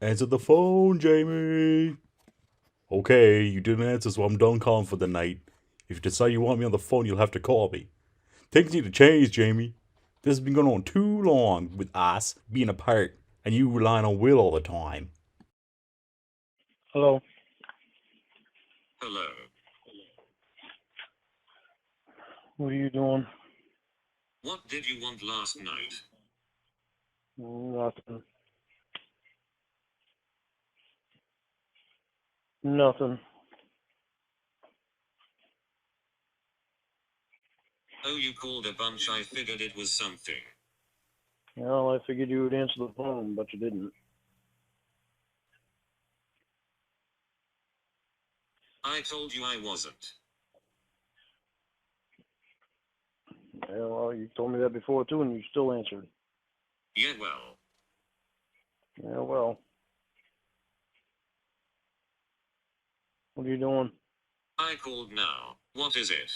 Answer the phone, Jamie. Okay, you didn't answer, so I'm done calling for the night. If you decide you want me on the phone, you'll have to call me. Things need to change, Jamie. This has been going on too long with us being apart and you relying on Will all the time. Hello. Hello. What are you doing? What did you want last night? Nothing. Nothing. Oh, you called a bunch. I figured it was something. Well, I figured you would answer the phone, but you didn't. I told you I wasn't. Yeah, well, you told me that before too, and you still answered. Yeah, well. Yeah, well. What are you doing? I called now. What is it?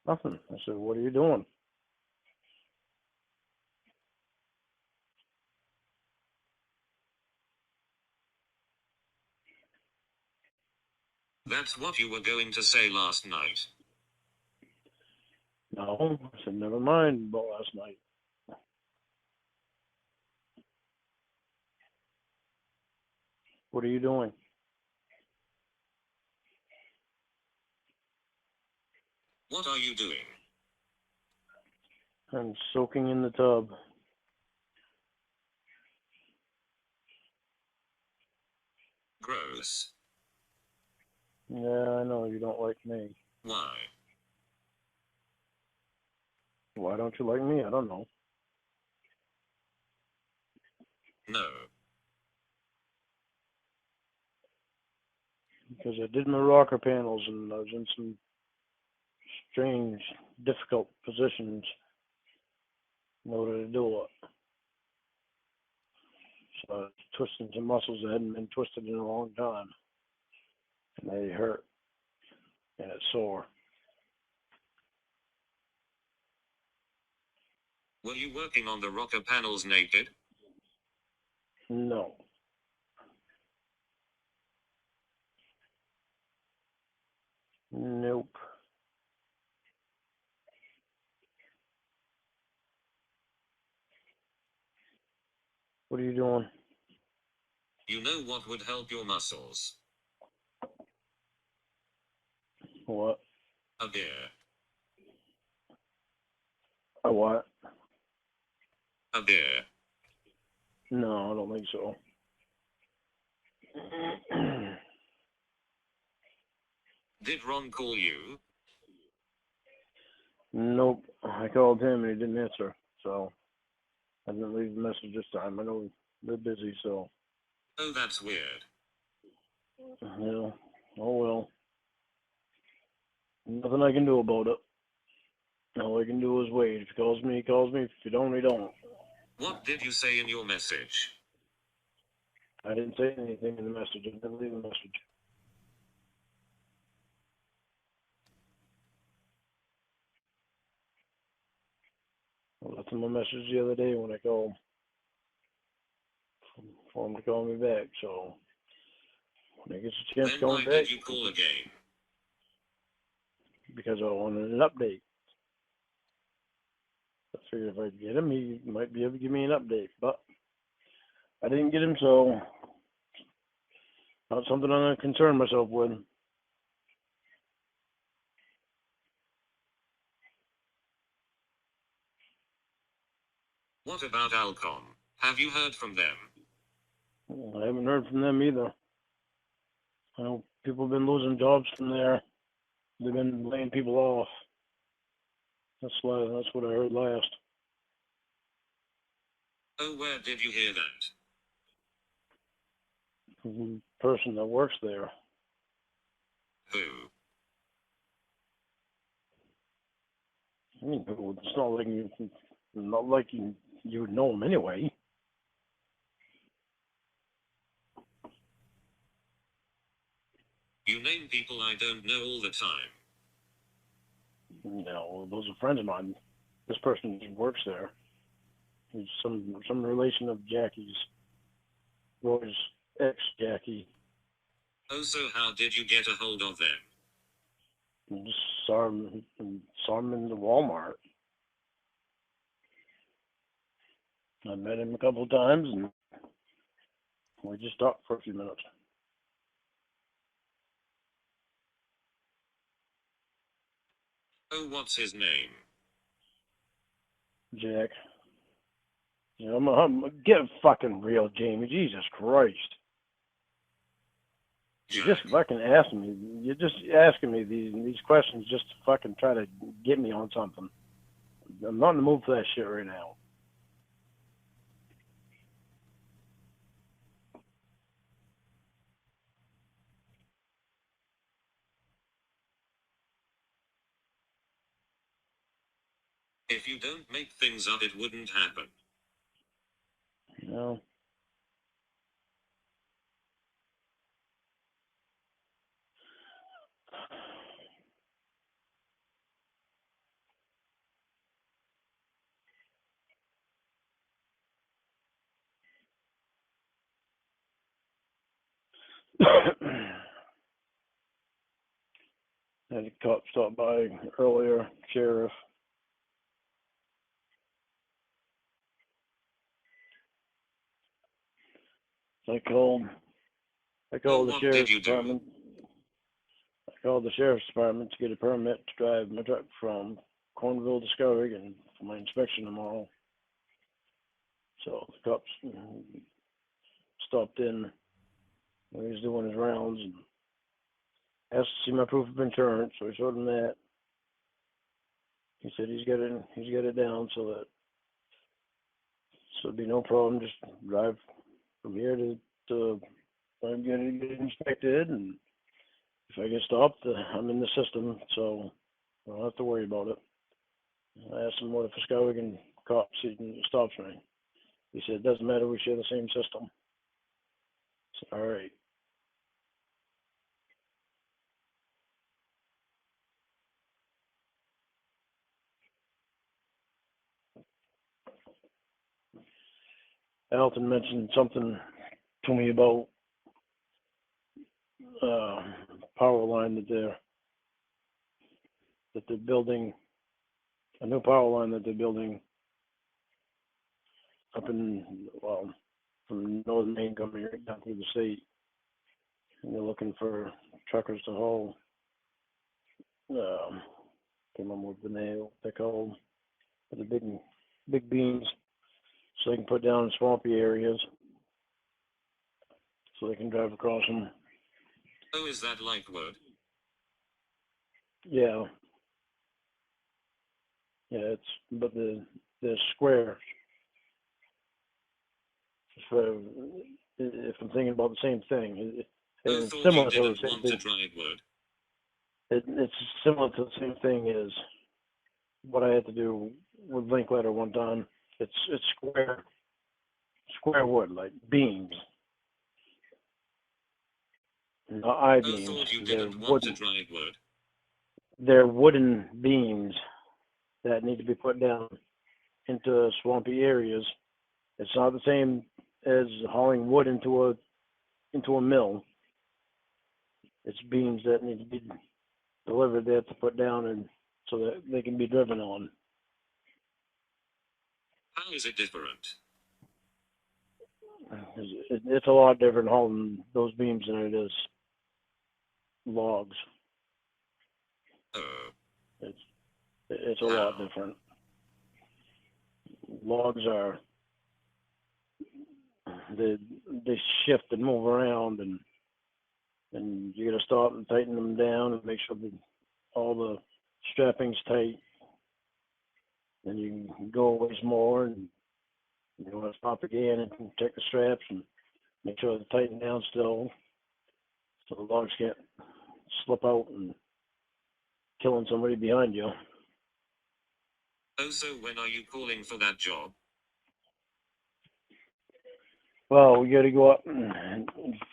Nothing. I said, what are you doing? That's what you were going to say last night. No. I said, never mind about last night. What are you doing? What are you doing? I'm soaking in the tub. Gross. Yeah, I know you don't like me. Why? Why don't you like me? I don't know. No. Because I did my rocker panels and I was in some strange, difficult positions in order to do it. So I was twisting some muscles that hadn't been twisted in a long time. And they hurt. And it's sore. Were you working on the rocker panels naked? No. Nope. What are you doing? You know what would help your muscles? What? A beer. A what? A beer. No, I don't think so. Did Ron call you? Nope. I called him and he didn't answer. So I didn't leave a message this time. I know they're busy, so Oh, that's weird. yeah. Oh well. Nothing I can do about it. All I can do is wait. If he calls me, he calls me. If he don't, he don't. What did you say in your message? I didn't say anything in the message. I didn't leave a message. I left him a message the other day when I called for him to call me back. So when he gets a chance to Then call why me back, did you call again? because I wanted an update. I figured if I get him, he might be able to give me an update. But I didn't get him, so not something I'm gonna concern myself with. What about Alcon? Have you heard from them? I haven't heard from them either. I know people have been losing jobs from there. They've been laying people off. That's what I heard last. Oh, where did you hear that? The person that works there. Who? I mean, it's not like you would know him anyway. You name people I don't know all the time. You know, those are friends of mine. This person works there. He's some relation of Jackie's, Roy's ex Jackie. Oh, so how did you get a hold of them? I just saw him in the Walmart. I met him a couple of times, and we just talked for a few minutes. Oh, what's his name? Jack. You know, get fucking real, Jamie. Jesus Christ. You're Jack. just fucking asking me. You're just asking me these questions just to fucking try to get me on something. I'm not in the mood for that shit right now. If you don't make things up, it wouldn't happen. You know? Had a cop stop by earlier, sheriff. I called the what did sheriff's you do? department. I called the sheriff's department to get a permit to drive my truck from Cornville to Skowhegan for my inspection tomorrow. So the cops stopped in when he was doing his rounds and asked to see my proof of insurance. So I showed him that. He said he's got it down so it'd be no problem. Just drive from here to I'm gonna get inspected, and if I get stopped, I'm in the system, so I don't have to worry about it. I asked him what if a Skowhegan cop stops me. He said it doesn't matter. We share the same system. So, all right. Alton mentioned something to me about power line that they're building, a new power line that they're building up from northern Maine coming right down through the state, and they're looking for truckers to haul. Can't remember what the name they're called, but the big beams, so they can put down in swampy areas, so they can drive across them. Oh, is that like wood? Yeah. Yeah, but the square. So if I'm thinking about the same thing, Oh, it's thought you similar to the didn't same want to thing. drive wood. It's similar to the same thing as what I had to do with Linkletter one time. It's square wood, like beams, not I Oh, beams. thought you They're didn't want to wooden. drive wood. They're wooden beams that need to be put down into swampy areas. It's not the same as hauling wood into a mill. It's beams that need to be delivered there to put down and so that they can be driven on. How is it different? It's a lot different hauling those beams than it is logs. It's a lot How? different. Logs are they shift and move around, and you got to stop and tighten them down and make sure that all the strapping's tight. Then you can go a ways more and you want to stop again and check the straps and make sure they're tightened down still, so the logs can't slip out and killing somebody behind you. Oh, so when are you calling for that job? Well, we got to go up and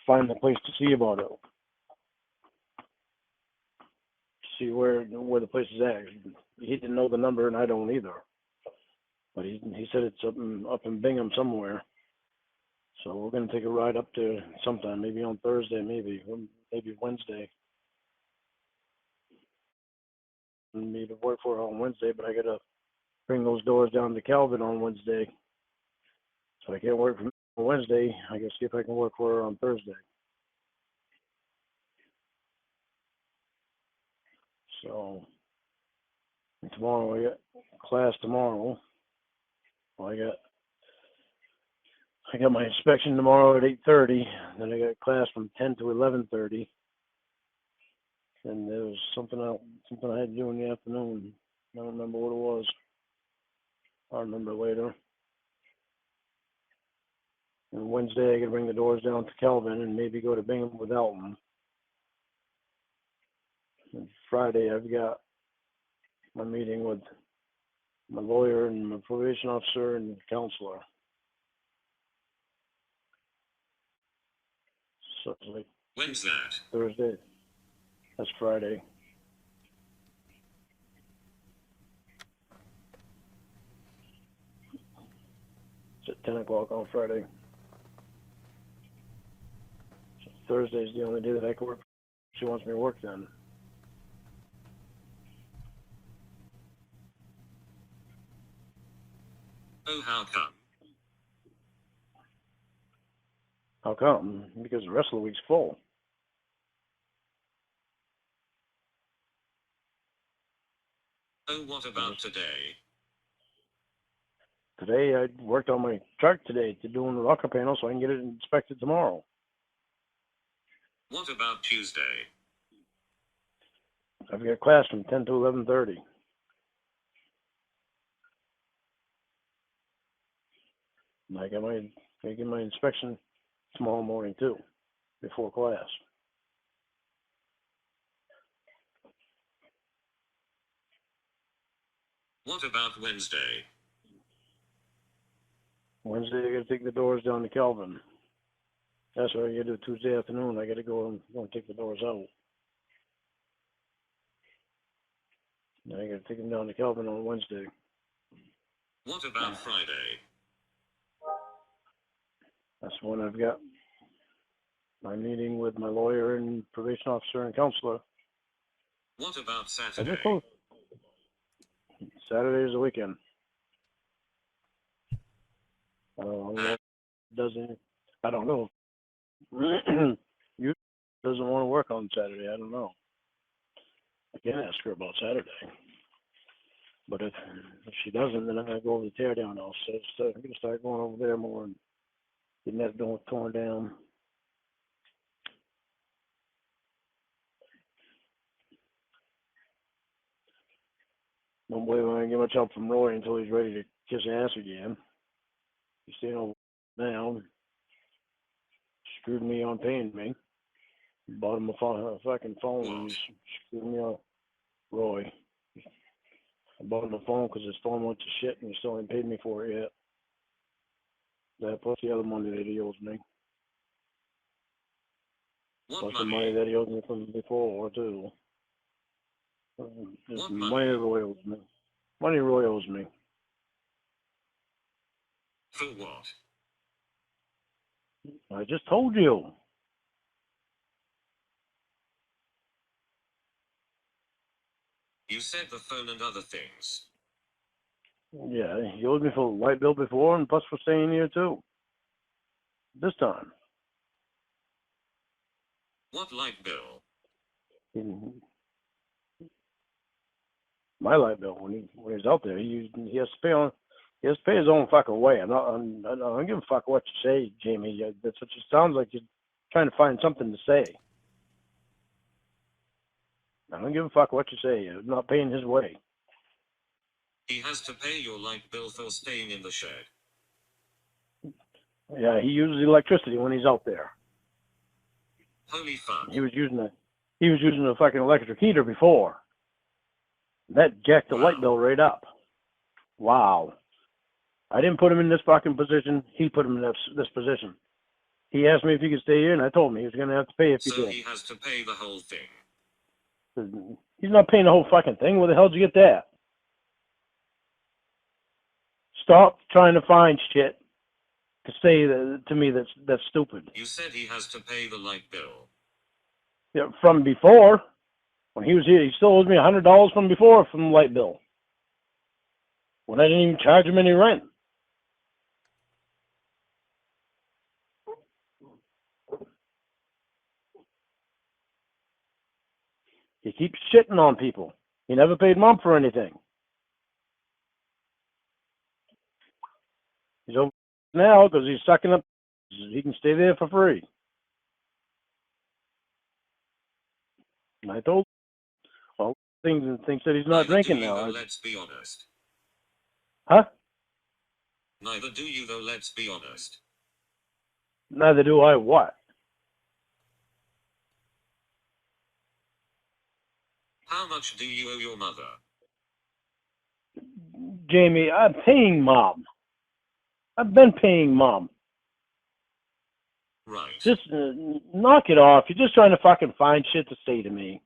find a place to see about it. See where the place is at. He didn't know the number, and I don't either. But he said it's up in Bingham somewhere. So we're gonna take a ride up there sometime, maybe on Thursday, maybe Wednesday. I need to work for it on Wednesday, but I gotta bring those doors down to Calvin on Wednesday. So I can't work from Wednesday. I gotta see if I can work for her on Thursday. So tomorrow I got class tomorrow. Well, I got my inspection tomorrow at 8:30. Then I got class from 10 to 11:30. And there was something I had to do in the afternoon. I don't remember what it was. I'll remember later. And Wednesday I gotta bring the doors down to Kelvin and maybe go to Bingham with Elton. And Friday I've got my meeting with my lawyer and my probation officer and counselor. So it's like When's that? Thursday. That's Friday. It's at 10 o'clock on Friday. So Thursday's the only day that I can work. She wants me to work then. Oh, how come? How come? Because the rest of the week's full. Oh, what about today? Today I worked on my truck today to doing the rocker panel so I can get it inspected tomorrow. What about Tuesday? I've got class from 10 to 11:30. And I get my inspection tomorrow morning too, before class. What about Wednesday? Wednesday I gotta take the doors down to Kelvin. That's what I gotta do Tuesday afternoon. I gotta go and take the doors out. And I gotta take them down to Kelvin on Wednesday. What about Friday? That's when I've got my meeting with my lawyer and probation officer and counselor. What about I Saturday? just told Saturday is the weekend. I don't know. I don't know. You doesn't want to work on Saturday. I don't know. I can ask her about Saturday. But if she doesn't, then I'm gonna go over the tear down house. So I'm gonna start going over there more and getting that door torn down. Don't believe I'm gonna get much help from Roy until he's ready to kiss ass again. He's staying over now. Screwed me on paying me. Bought him a fucking phone and he's screwed me on. Roy. I bought him a phone because his phone went to shit and he still ain't paid me for it yet. That plus the other money that he owes me. What Plus the money money? that he owes me from before too. Just What money money? Roy owes me. Money Roy owes me. For what? I just told you. You said the phone and other things. Yeah, he owed me for the light bill before and plus for staying here too. This time. What light bill? My light bill when he's out there, he has to pay his own fucking way. I don't give a fuck what you say, Jamie. That's what it sounds like. You're trying to find something to say. I don't give a fuck what you say. You're not paying his way. He has to pay your light bill for staying in the shed. Yeah, he uses electricity when he's out there. Holy fuck. He was using a fucking electric heater before. That jacked the light bill right up. Wow. I didn't put him in this fucking position. He put him in this position. He asked me if he could stay here, and I told him he was going to have to pay if he So did. he has to pay the whole thing. He's He's not paying the whole fucking thing. Where the hell did you get that? stop trying to find shit to say to me that's stupid. You said he has to pay the light bill. Yeah, from before, when he was here, he still owes me $100 from before from the light bill. When I didn't even charge him any rent. He keeps shitting on people. He never paid Mom for anything. He's over now because he's sucking up. He can stay there for free. And I told him, well, things and thinks that he's not Neither drinking do you, now. though, let's be honest. Huh? Neither do you, though, let's be honest. Neither do I what? How much do you owe your mother? Jamie, I'm paying Mom. I've been paying Mom. Right. Just knock it off. You're just trying to fucking find shit to say to me.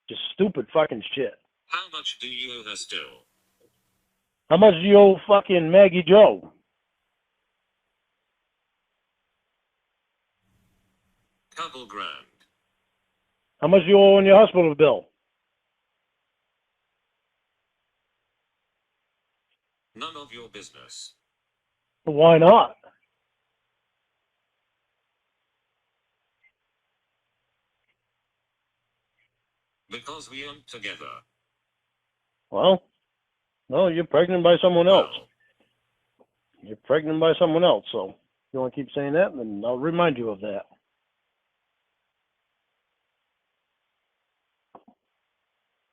Just stupid fucking shit. How much do you owe her still? How much do you owe fucking Maggie Joe? Couple grand. How much do you owe on your hospital bill? None of your business. Why not? Because we aren't together. Well, no, you're pregnant by someone else. Well, You're pregnant by someone else, so if you want to keep saying that, then I'll remind you of that.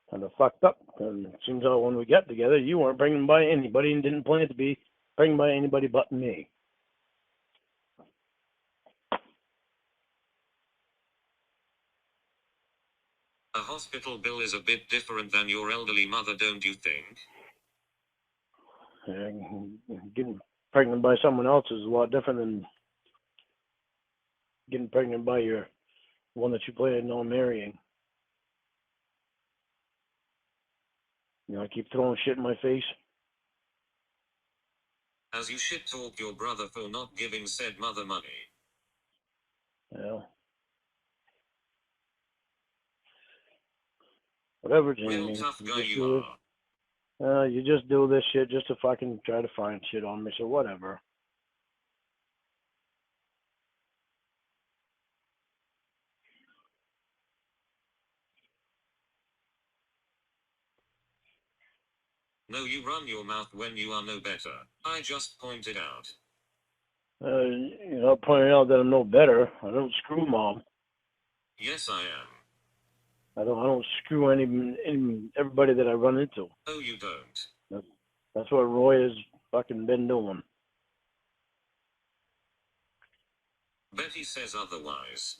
Kind of fucked up. And it seems like when we got together, you weren't pregnant by anybody and didn't plan to be pregnant by anybody but me. a hospital bill is a bit different than your elderly mother, don't you think? Getting pregnant by someone else is a lot different than getting pregnant by your one that you plan on marrying. You know, I keep throwing shit in my face. As you shit talk your brother for not giving said mother money. Yeah. Whatever, Jamie. Real tough guy just you are. you just do this shit just to fucking try to find shit on me, so whatever. No, you run your mouth when you are no better. I just pointed out. You're not pointing out that I'm no better. I don't screw Mom. Yes, I am. I don't screw everybody that I run into. Oh, you don't. That's what Roy has fucking been doing. Betty says otherwise.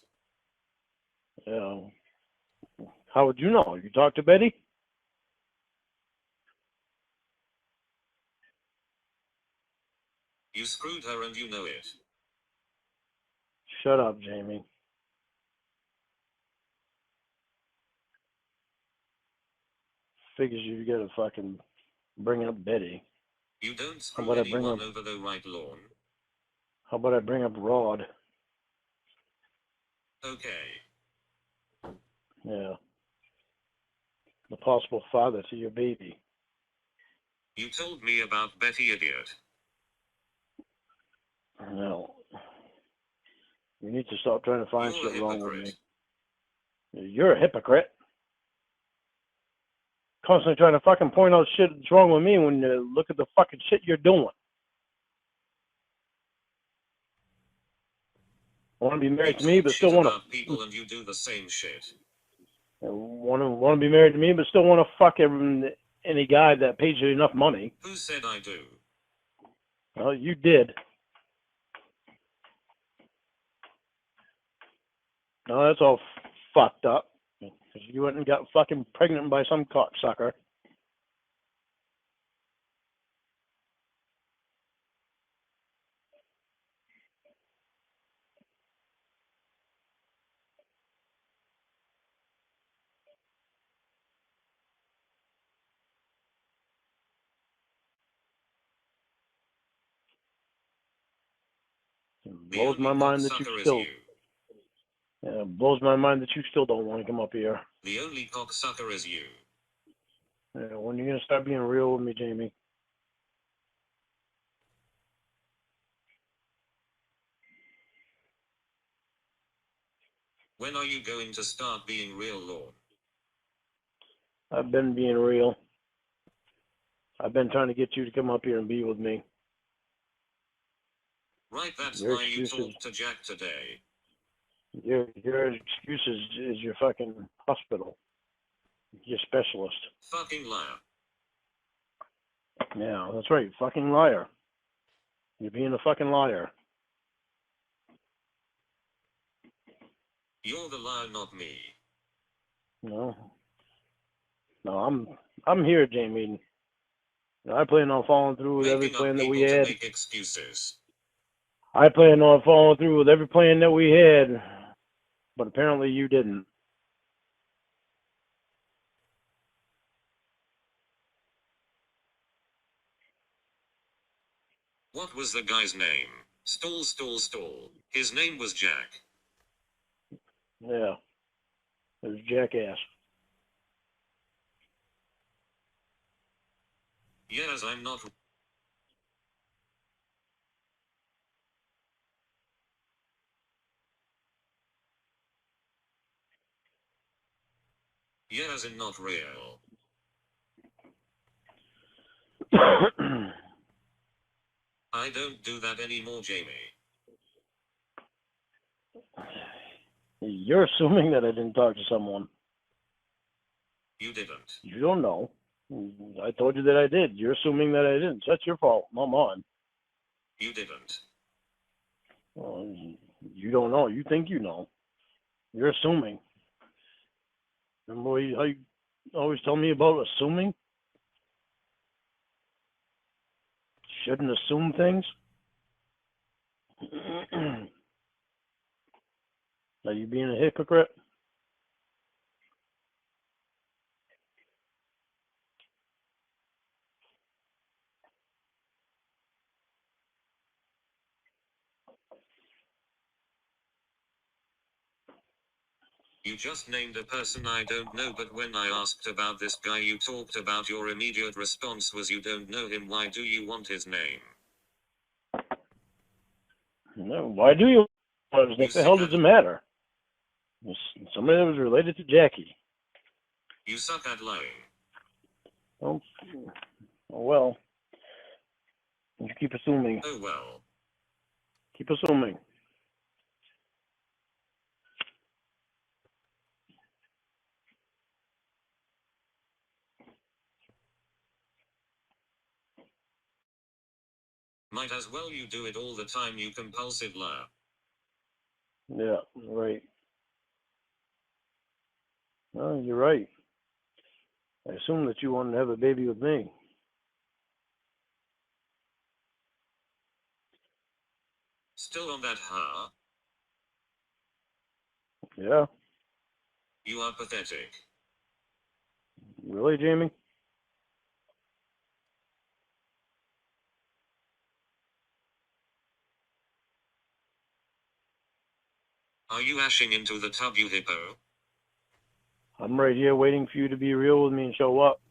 Yeah. How would you know? You talk to Betty? You screwed her and you know it. Shut up, Jamie. Figures you gotta fucking bring up Betty. You don't How screw about I bring anyone up? over the right lawn. How about I bring up Rod? Okay. Yeah. The possible father to your baby. You told me about Betty, idiot. No. You need to stop trying to find You're a shit wrong with me. hypocrite. You're a hypocrite. Constantly trying to fucking point out shit that's wrong with me when you look at the fucking shit you're doing. Want to be married to You me, talk but shit still want about to people and you do the same shit. want to be married to me, but still want to fuck any guy that pays you enough money. Who said I do? Well, you did. No, that's all fucked up. Because you went and got fucking pregnant by some cocksucker. It The blows only my mind that you cocksucker is still. you. Yeah, it blows my mind that you still don't want to come up here. The only cocksucker is you. Yeah, when are you gonna start being real with me, Jamie? When are you going to start being real, Lorne? I've been being real. I've been trying to get you to come up here and be with me. Right, that's Your why you excuses, talked to Jack today. your excuse is your fucking hospital, your specialist. Fucking liar. Yeah, that's right, fucking liar. You're being a fucking liar. You're the liar, not me. No, no, I'm here, Jamie. I plan on following through with every Making up plan that we people to had. make excuses. I plan on following through with every plan that we had, but apparently you didn't. What was the guy's name? Stall. His name was Jack. Yeah, it was jackass. Yes, I'm not. Yes, and not real. I don't do that anymore, Jamie. You're assuming that I didn't talk to someone. You didn't. You don't know. I told you that I did. You're assuming that I didn't. So that's your fault, not mine. You didn't. Well, you don't know. You think you know. You're assuming. Remember how you always tell me about assuming? Shouldn't assume things. Are you being a hypocrite? You just named a person I don't know, but when I asked about this guy you talked about, your immediate response was you don't know him. Why do you want his name? No. Why do you? What You the hell sick does at it matter? It's somebody that was related to Jackie. You suck at lying. Oh, well. You keep assuming. Oh well. Keep assuming. Might as well you do it all the time, you compulsive liar. Yeah, right. Well, you're right. I assume that you wanted to have a baby with me. Still on that, huh? Yeah, You are pathetic. really, Jamie? Are you ashing into the tub, you hippo? I'm right here waiting for you to be real with me and show up.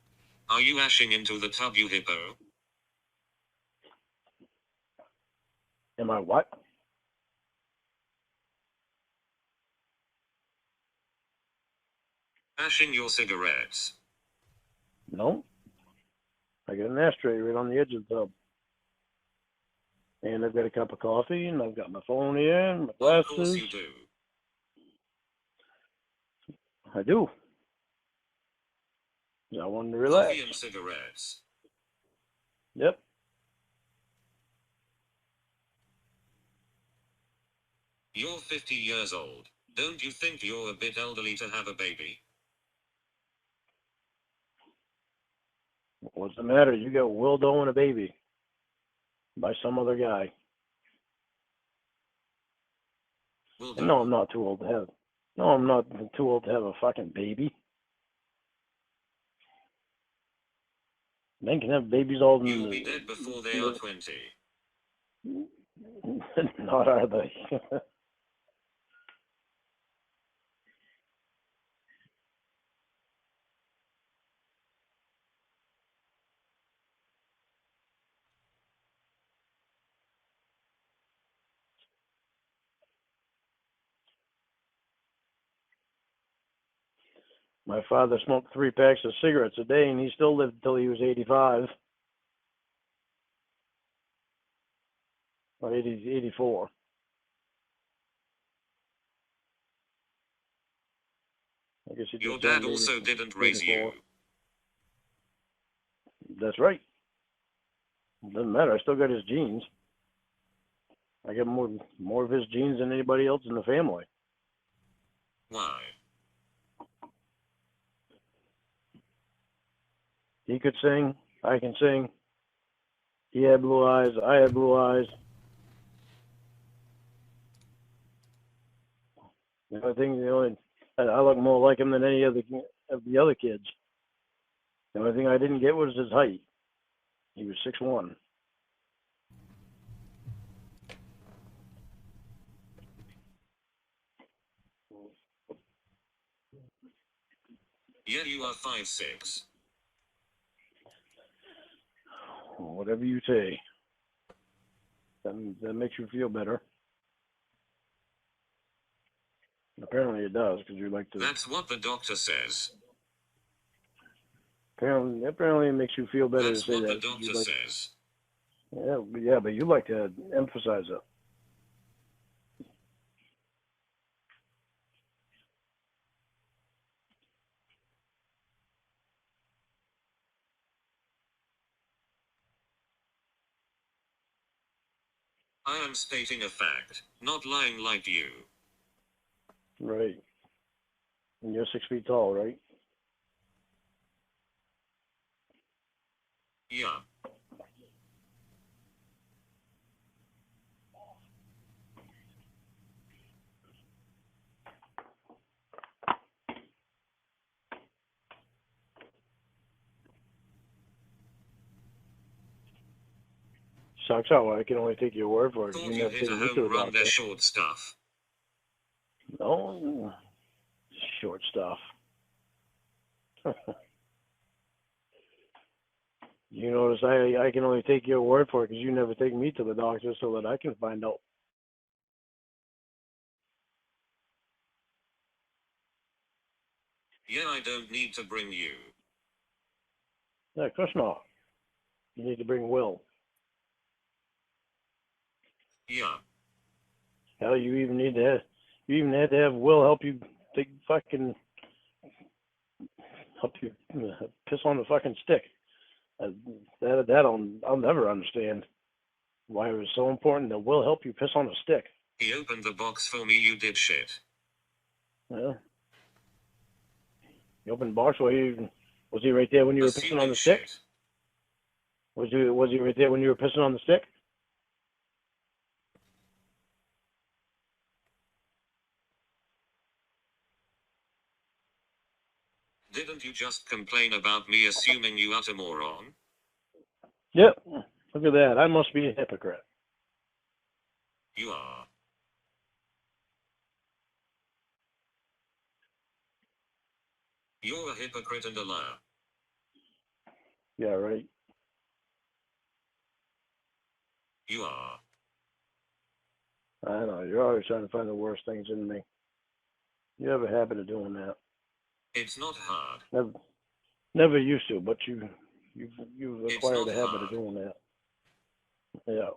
Are you ashing into the tub, you hippo? Am I what? Ashing your cigarettes. No. I got an ashtray right on the edge of the tub. And I've got a cup of coffee, and I've got my phone here, and my Of course glasses. you do. I do. I wanted to relax. Coffee and cigarettes. Yep. You're 50 years old. Don't you think you're a bit elderly to have a baby? What's the matter? You got Will Doe and a baby by some other guy. Will And no, do. I'm not too old to have. No, I'm not too old to have a fucking baby. Men can have babies all You'll in be dead before they are 20. Not are they? My father smoked 3 packs of cigarettes a day, and he still lived until he was 85. Or 84. I guess he Your just dad turned also 80, didn't raise 84. you. That's right. Doesn't matter. I still got his genes. I got more of his genes than anybody else in the family. Why? He could sing. I can sing. He had blue eyes. I had blue eyes. I look more like him than any of the other kids. The only thing I didn't get was his height. He was 6'1". Yeah, you are 5'6". Whatever you say. That makes you feel better. Apparently it does, because you like to. That's what the doctor says. Apparently it makes you feel better That's to say what the that. doctor says. Yeah, but you like to emphasize it. I am stating a fact, not lying like you. Right. And you're 6 feet tall, right? Yeah. Sucks out. I can only take your word for it. Thought You you never hit a taken me to home the run there, doctor. short stuff. No, short stuff. You notice I can only take your word for it because you never take me to the doctor so that I can find out. Yeah, I don't need to bring you. Yeah, of course not. You need to bring Will. Yeah. Hell, you even had to have Will help you help you piss on the fucking stick. I'll never understand why it was so important that Will help you piss on a stick. He opened the box for me, you did shit. Yeah. You opened the box. Was he right there when you were pissing on Assuming the stick? shit. Was he right there when you were pissing on the stick? Didn't you just complain about me assuming you utter moron? Yep. Look at that. I must be a hypocrite. You are. You're a hypocrite and a liar. Yeah, right. You are. I know. You're always trying to find the worst things in me. You have a habit of doing that. It's not hard. Never used to, but you've It's acquired not a habit of hard. doing that. Yeah.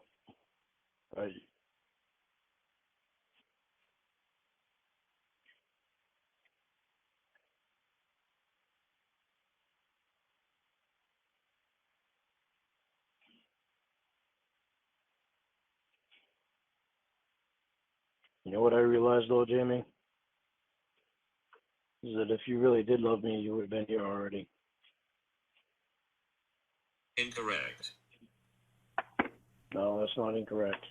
Right. You know what I realized though, Jamie? Is that if you really did love me, you would have been here already. Incorrect. No, that's not incorrect.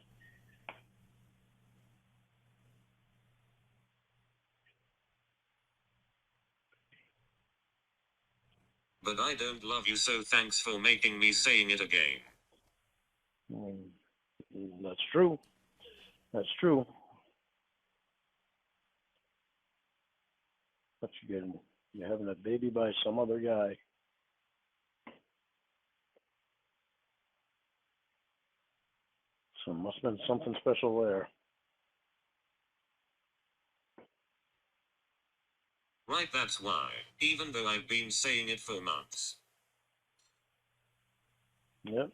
But I don't love you, so thanks for making me saying it again. That's true. That's true. But you're having a baby by some other guy. So must have been something special there. Right, that's why. Even though I've been saying it for months. Yep.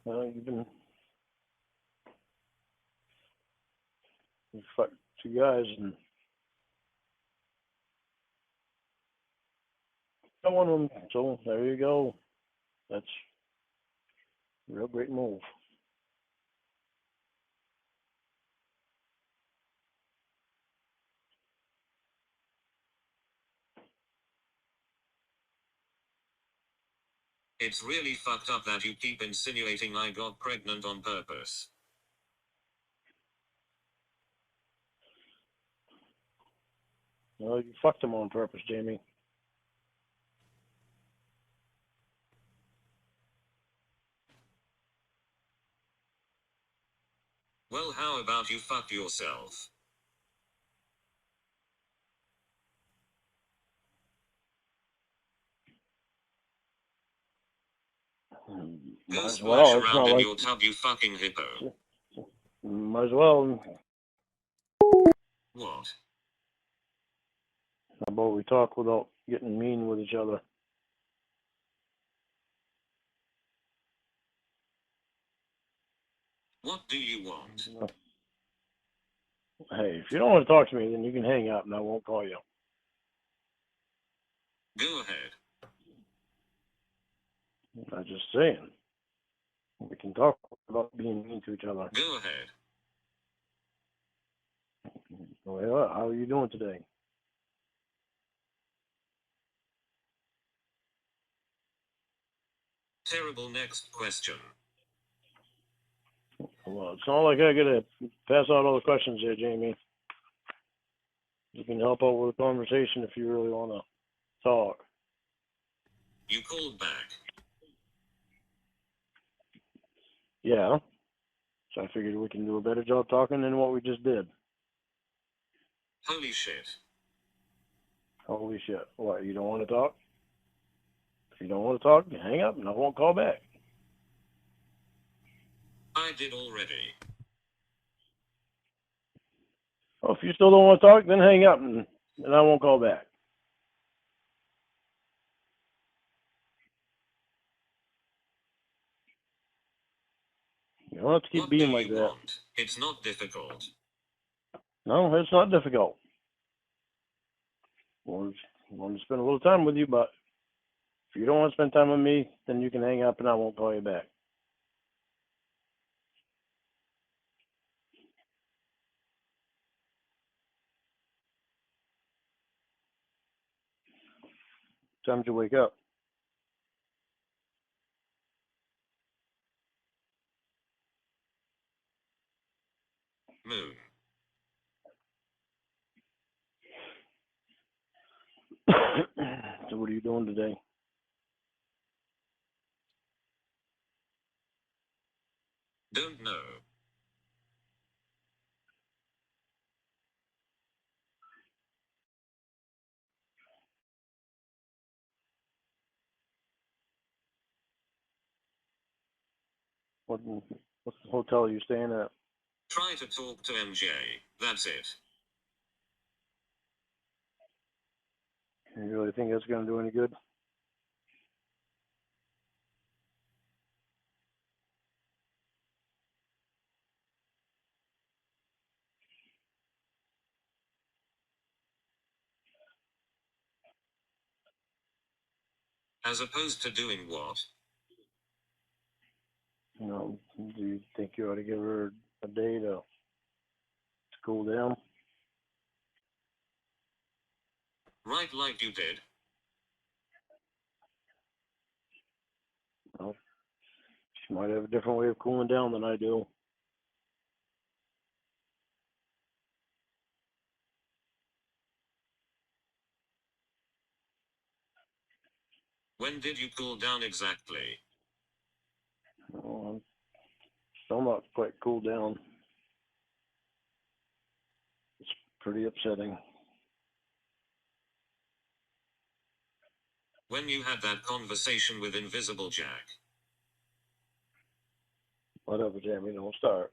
Well, you fucked two guys and got one of them. So there you go. That's a real great move. It's really fucked up that you keep insinuating I got pregnant on purpose. Well, you fucked him on purpose, Jamie. Well, how about you fuck yourself? Go Might as splash well. It's around not in like your tub, you fucking hippo. might as well. What? How about we talk without getting mean with each other? What do you want? Hey, if you don't want to talk to me, then you can hang up and I won't call you. Go ahead. I'm just saying. We can talk about being mean to each other. Go ahead. Well, how are you doing today? Terrible. Next question. Well, it's not like I gotta pass out all the questions there, Jamie. You can help out with a conversation if you really want to talk. You called back. Yeah. So I figured we can do a better job talking than what we just did. Holy shit. Holy shit. What, you don't want to talk? If you don't want to talk, you hang up and I won't call back. I did already. Well, if you still don't want to talk, then hang up and I won't call back. You don't have to keep What do being you like that. want? It's not difficult. No, it's not difficult. I want to spend a little time with you, but if you don't want to spend time with me, then you can hang up and I won't call you back. Time to wake up. Moon. So what are you doing today? Don't know. What's the hotel you're staying at? Try to talk to MJ. That's it. You really think that's going to do any good? As opposed to doing what? You know, do you think you ought to give her a day to cool down? Right, like you did. Well, she might have a different way of cooling down than I do. When did you cool down exactly? quite cooled down. It's pretty upsetting. When you had that conversation with Invisible Jack. Whatever, Jamie, don't start.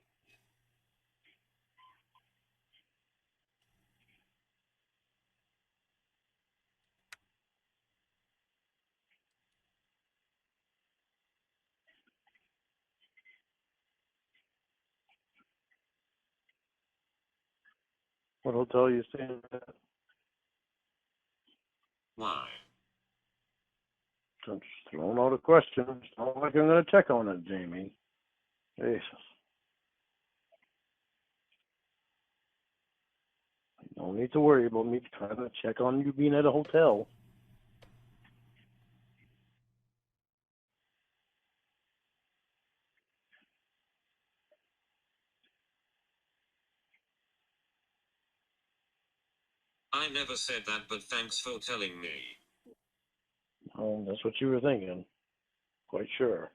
What hotel you staying at? Why? I'm just throwing out a question. It's not like I'm going to check on it, Jamie. Jesus. No need to worry about me trying to check on you being at a hotel. I never said that, but thanks for telling me. Oh, that's what you were thinking. Quite sure.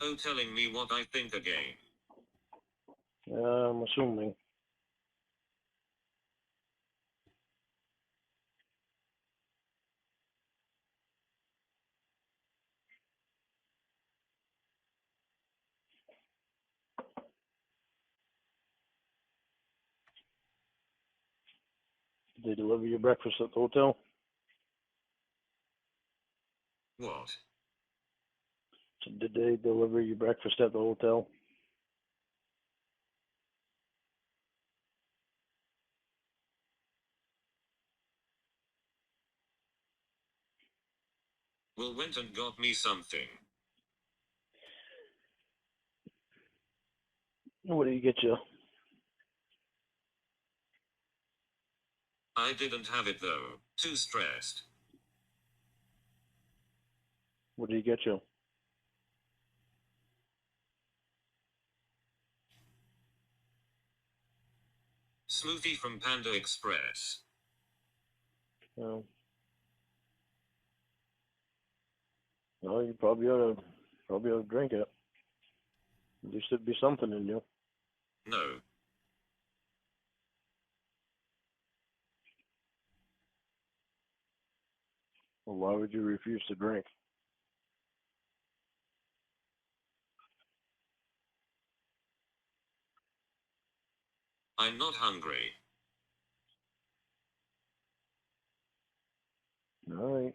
Oh, telling me what I think again. I'm assuming. Did they deliver your breakfast at the hotel? What? So did they deliver your breakfast at the hotel? Will went and got me something. What did he get you? I didn't have it though. Too stressed. What did he get you? Smoothie from Panda Express. No, you probably ought to drink it. At least there'd be something in you. No. Well, why would you refuse to drink? I'm not hungry. All right.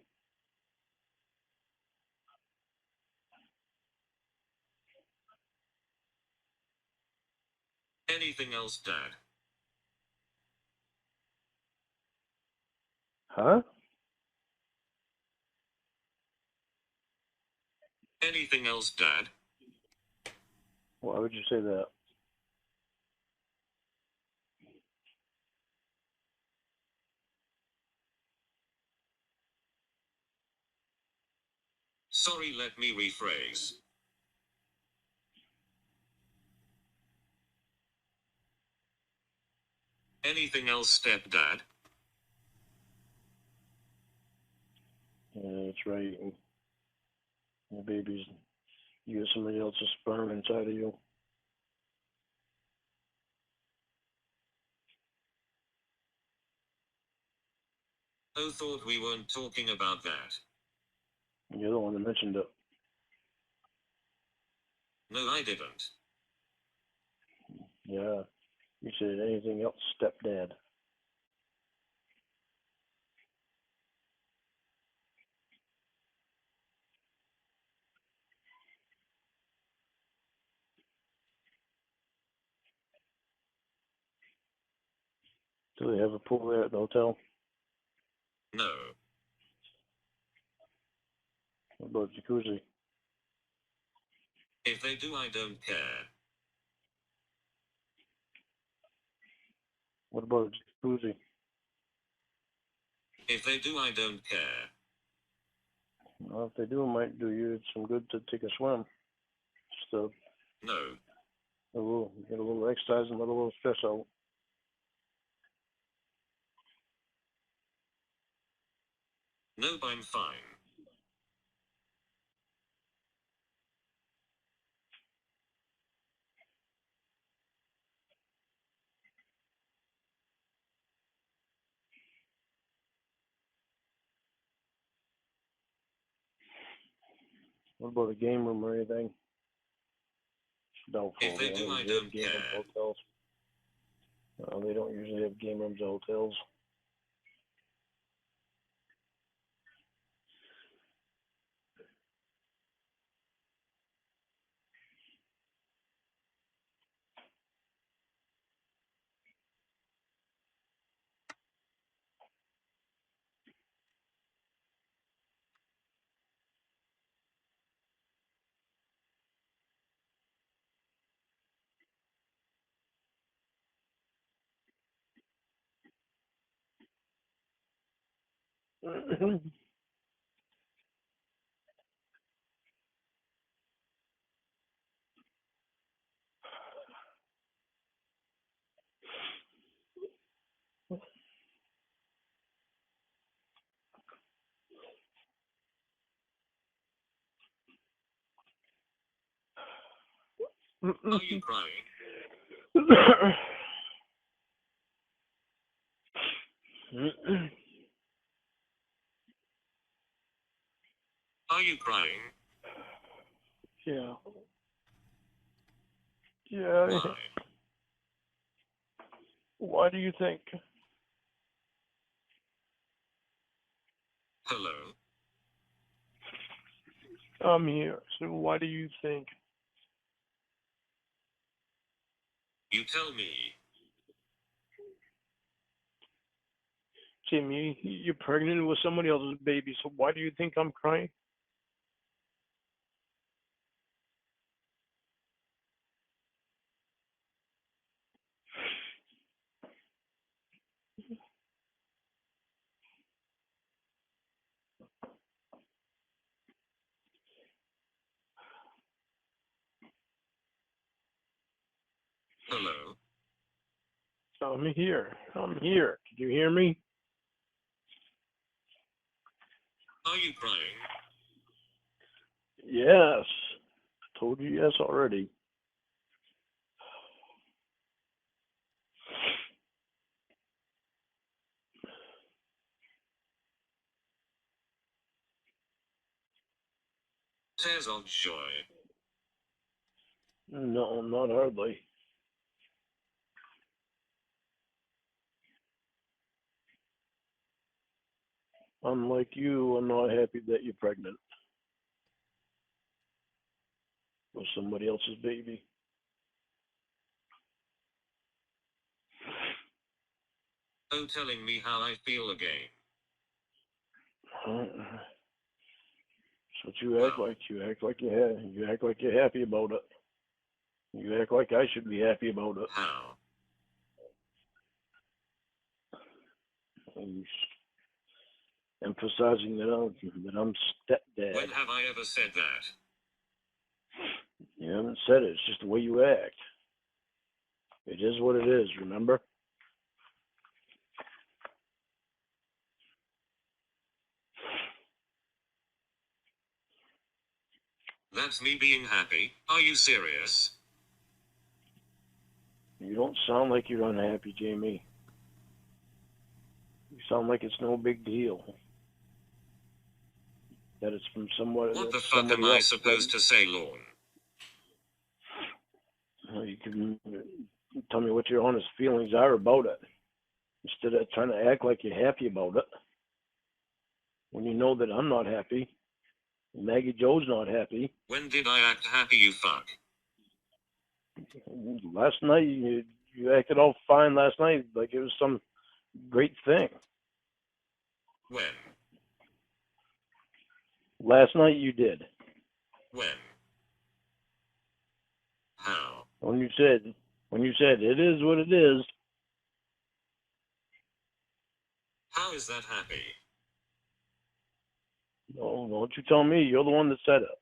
Anything else, Dad? Huh? Anything else, Dad? Why would you say that? Sorry, let me rephrase. Anything else, stepdad? Yeah, that's right. And the baby's, you got somebody else's sperm inside of you. Oh, thought we weren't talking about that. You're the one that mentioned it. No, I didn't. Yeah. You said anything else, stepdad. Do they have a pool there at the hotel? No. What about jacuzzi? If they do, I don't care. What about a jacuzzi? If they do, I don't care. Well, if they do, it might do you some good to take a swim. Just No. get a little exercise and let a little stress out. Nope, I'm fine. What about a game room or anything? Doubtful. If they do, I usually have don't game room care. hotels. They don't usually have game rooms at hotels. Are you crying? Are you crying? Yeah. Yeah. Why? Why do you think? Hello? I'm here. So why do you think? You tell me. Jimmy, you're pregnant with somebody else's baby, so why do you think I'm crying? Hello? I'm here. I'm here. Did you hear me? Are you crying? Yes. I told you yes already. Tears of joy. No, not hardly. Unlike you, I'm not happy that you're pregnant with somebody else's baby. Oh, telling me how I feel again. That's what you act like. You act like you act like you're happy about it. You act like I should be happy about it. How? And emphasizing that I'm stepdad. When have I ever said that? You haven't said it. It's just the way you act. It is what it is. Remember? That's me being happy. Are you serious? You don't sound like you're unhappy, Jamie. You sound like it's no big deal. That it's from somewhat. What the fuck am I supposed to say, Lorne? You can tell me what your honest feelings are about it, instead of trying to act like you're happy about it. When you know that I'm not happy, Maggie Joe's not happy. When did I act happy, you fuck? Last night you acted all fine last night, like it was some great thing. When? Last night you did. When? How? When you said it is what it is. How is that happy? No, don't you tell me. You're the one that said it.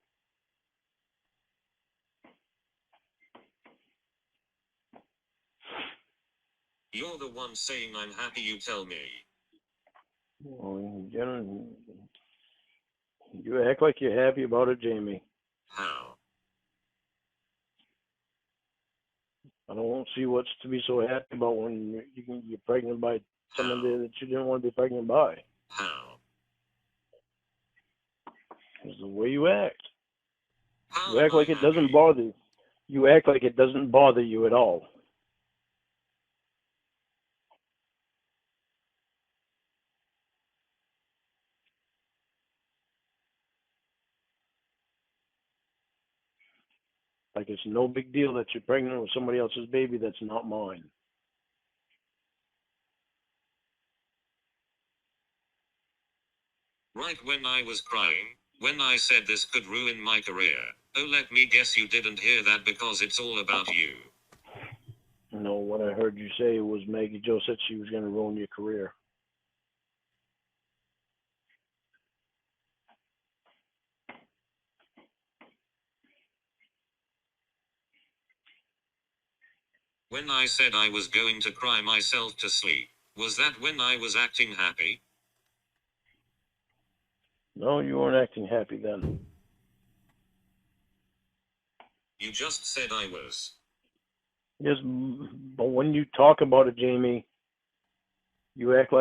You're the one saying I'm happy, you tell me. Well, you act like you're happy about it, Jamie. How? I don't see what's to be so happy about when you're pregnant by someone How? that you didn't want to be pregnant by. How? It's the way you act. How You am act I like it doesn't happy? bother you. You act like it doesn't bother you at all. Like it's no big deal that you're pregnant with somebody else's baby that's not mine. Right when I was crying, when I said this could ruin my career. Oh, let me guess you didn't hear that because it's all about you. No, what I heard you say was Maggie Joe said she was going to ruin your career. When I said I was going to cry myself to sleep, was that when I was acting happy? No, you weren't acting happy then. You just said I was. Yes, but when you talk about it, Jamie, you act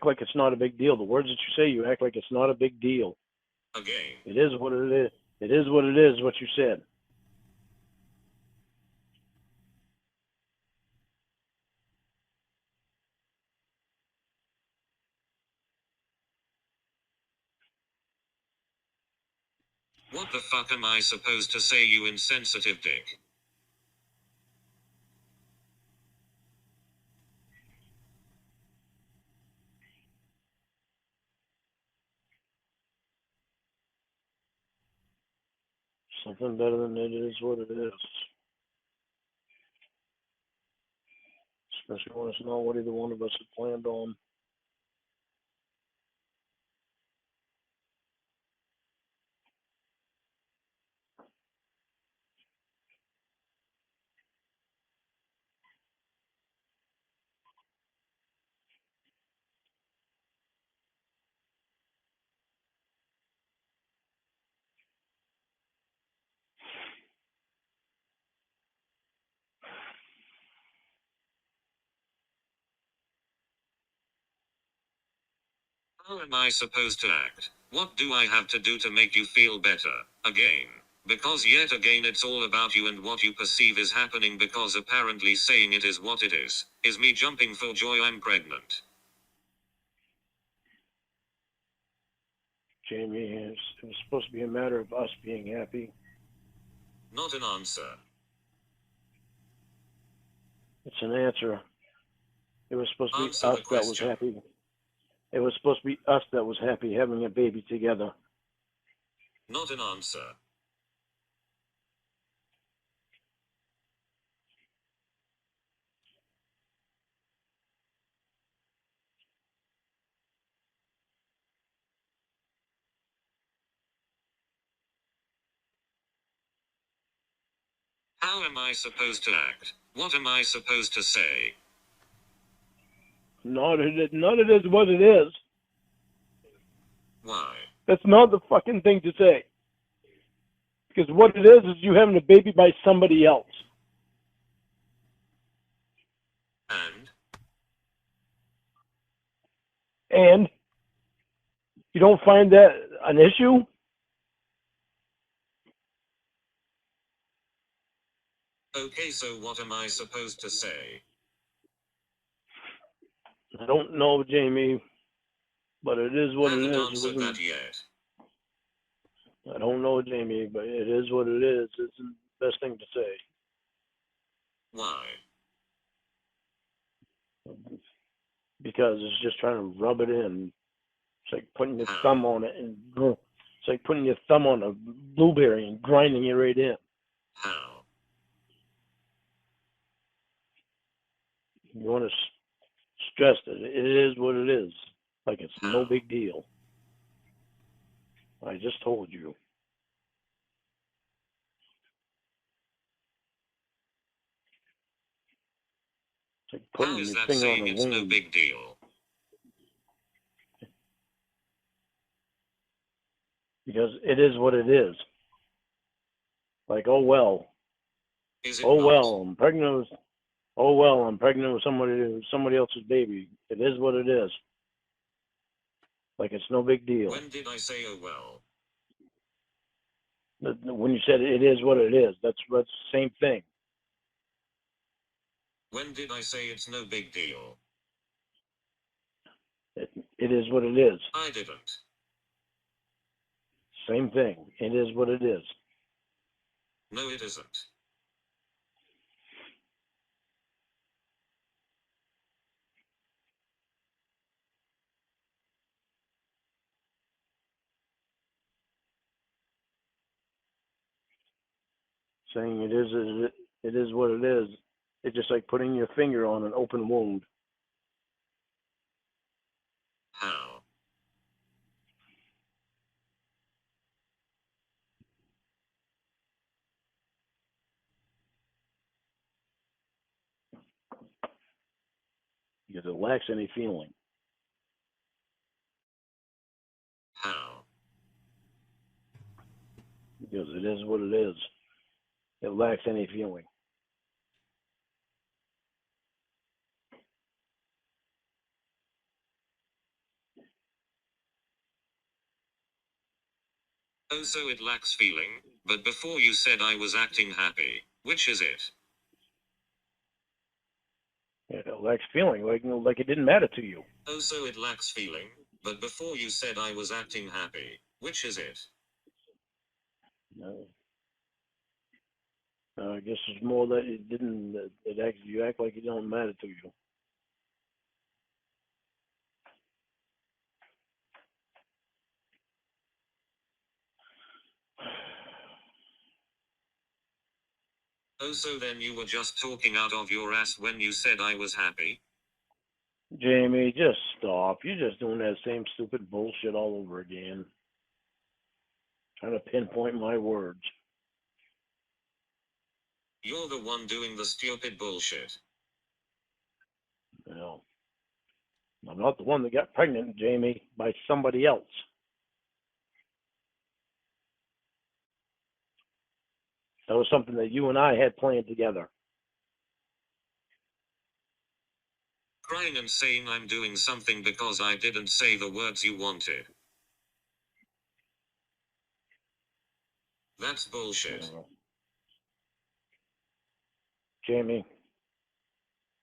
like it's not a big deal. The words that you say, you act like it's not a big deal. Again. It is what it is. It is what it is. What you said. What the fuck am I supposed to say, you insensitive dick? Something better than it is what it is. Especially when it's not what either one of us had planned on. How am I supposed to act? What do I have to do to make you feel better? Again. Because yet again it's all about you and what you perceive is happening because apparently saying it is what it is me jumping for joy I'm pregnant. Jamie, it was supposed to be a matter of us being happy. Not an answer. It's an answer. It was supposed to be Answer us the that was question. happy. It was supposed to be us that was happy having a baby together. Not an answer. How am I supposed to act? What am I supposed to say? None of it is what it is. Why? That's not the fucking thing to say. Because what it is you having a baby by somebody else. And? And you don't find that an issue? Okay, so what am I supposed to say? I don't know, Jamie, but it is what it Haven't is. answered that yet. I don't know, Jamie, but it is what it is. It's the best thing to say. Why? Because it's just trying to rub it in. It's like putting your How? thumb on it and it's like putting your thumb on a blueberry and grinding it right in. How? You want to stress that it is what it is. Like it's no How? big deal. I just told you. It's like How putting is your that finger on saying a it's no wound. big deal? Because it is what it is. Like, oh well. Is it Oh not? well, I'm pregnant with oh well, I'm pregnant with somebody else's baby. It is what it is. Like it's no big deal. When did I say oh well? When you said it is what it is, that's the same thing. When did I say it's no big deal? It is what it is. I didn't. Same thing. It is what it is. No, it isn't. Saying it is what it is. It's just like putting your finger on an open wound. How? Because it lacks any feeling. How? Because it is what it is. It lacks any feeling. Oh, so it lacks feeling, but before you said I was acting happy. Which is it? It lacks feeling, like it didn't matter to you. Oh, so it lacks feeling, but before you said I was acting happy. Which is it? No. I guess it's more that it didn't. You act like it don't matter to you. Oh, so then you were just talking out of your ass when you said I was happy? Jamie, just stop. You're just doing that same stupid bullshit all over again. Trying to pinpoint my words. You're the one doing the stupid bullshit. No. I'm not the one that got pregnant, Jamie, by somebody else. That was something that you and I had planned together. Crying and saying I'm doing something because I didn't say the words you wanted. That's bullshit. Jamie,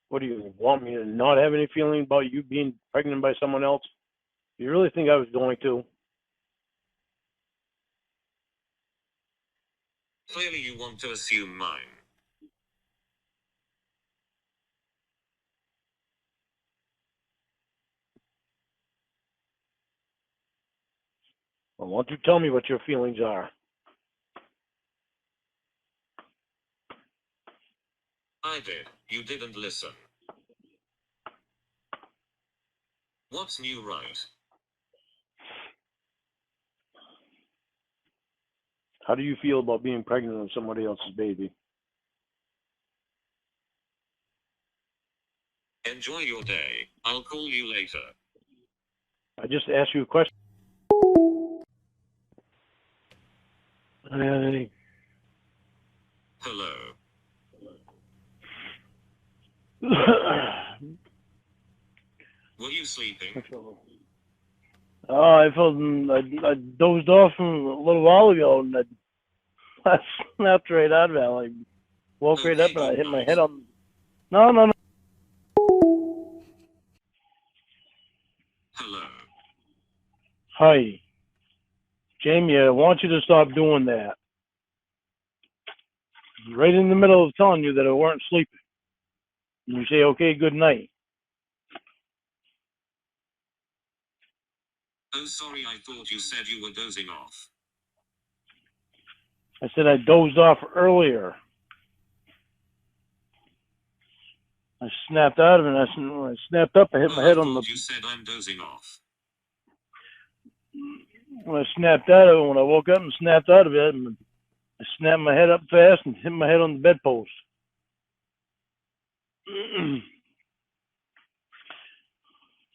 what do you want me to not have any feeling about you being pregnant by someone else? You really think I was going to? Clearly you want to assume mine. Well, why don't you tell me what your feelings are? I did. You didn't listen. What's new, right? How do you feel about being pregnant with somebody else's baby? Enjoy your day. I'll call you later. I just asked you a question. Hey. Hello. Were you sleeping? I I dozed off a little while ago, and I snapped right out of it. I woke right up, and I hit my head on. No, no, no. Hello. Hi, Jamie. I want you to stop doing that. Right in the middle of telling you that I weren't sleeping, and you say, "Okay, good night." Oh, sorry, I thought you said you were dozing off. I said I dozed off earlier. I snapped out of it. And I snapped up. I hit my head on the. You said I'm dozing off. When I snapped out of it, when I woke up and snapped out of it, and I snapped my head up fast and hit my head on the bedpost.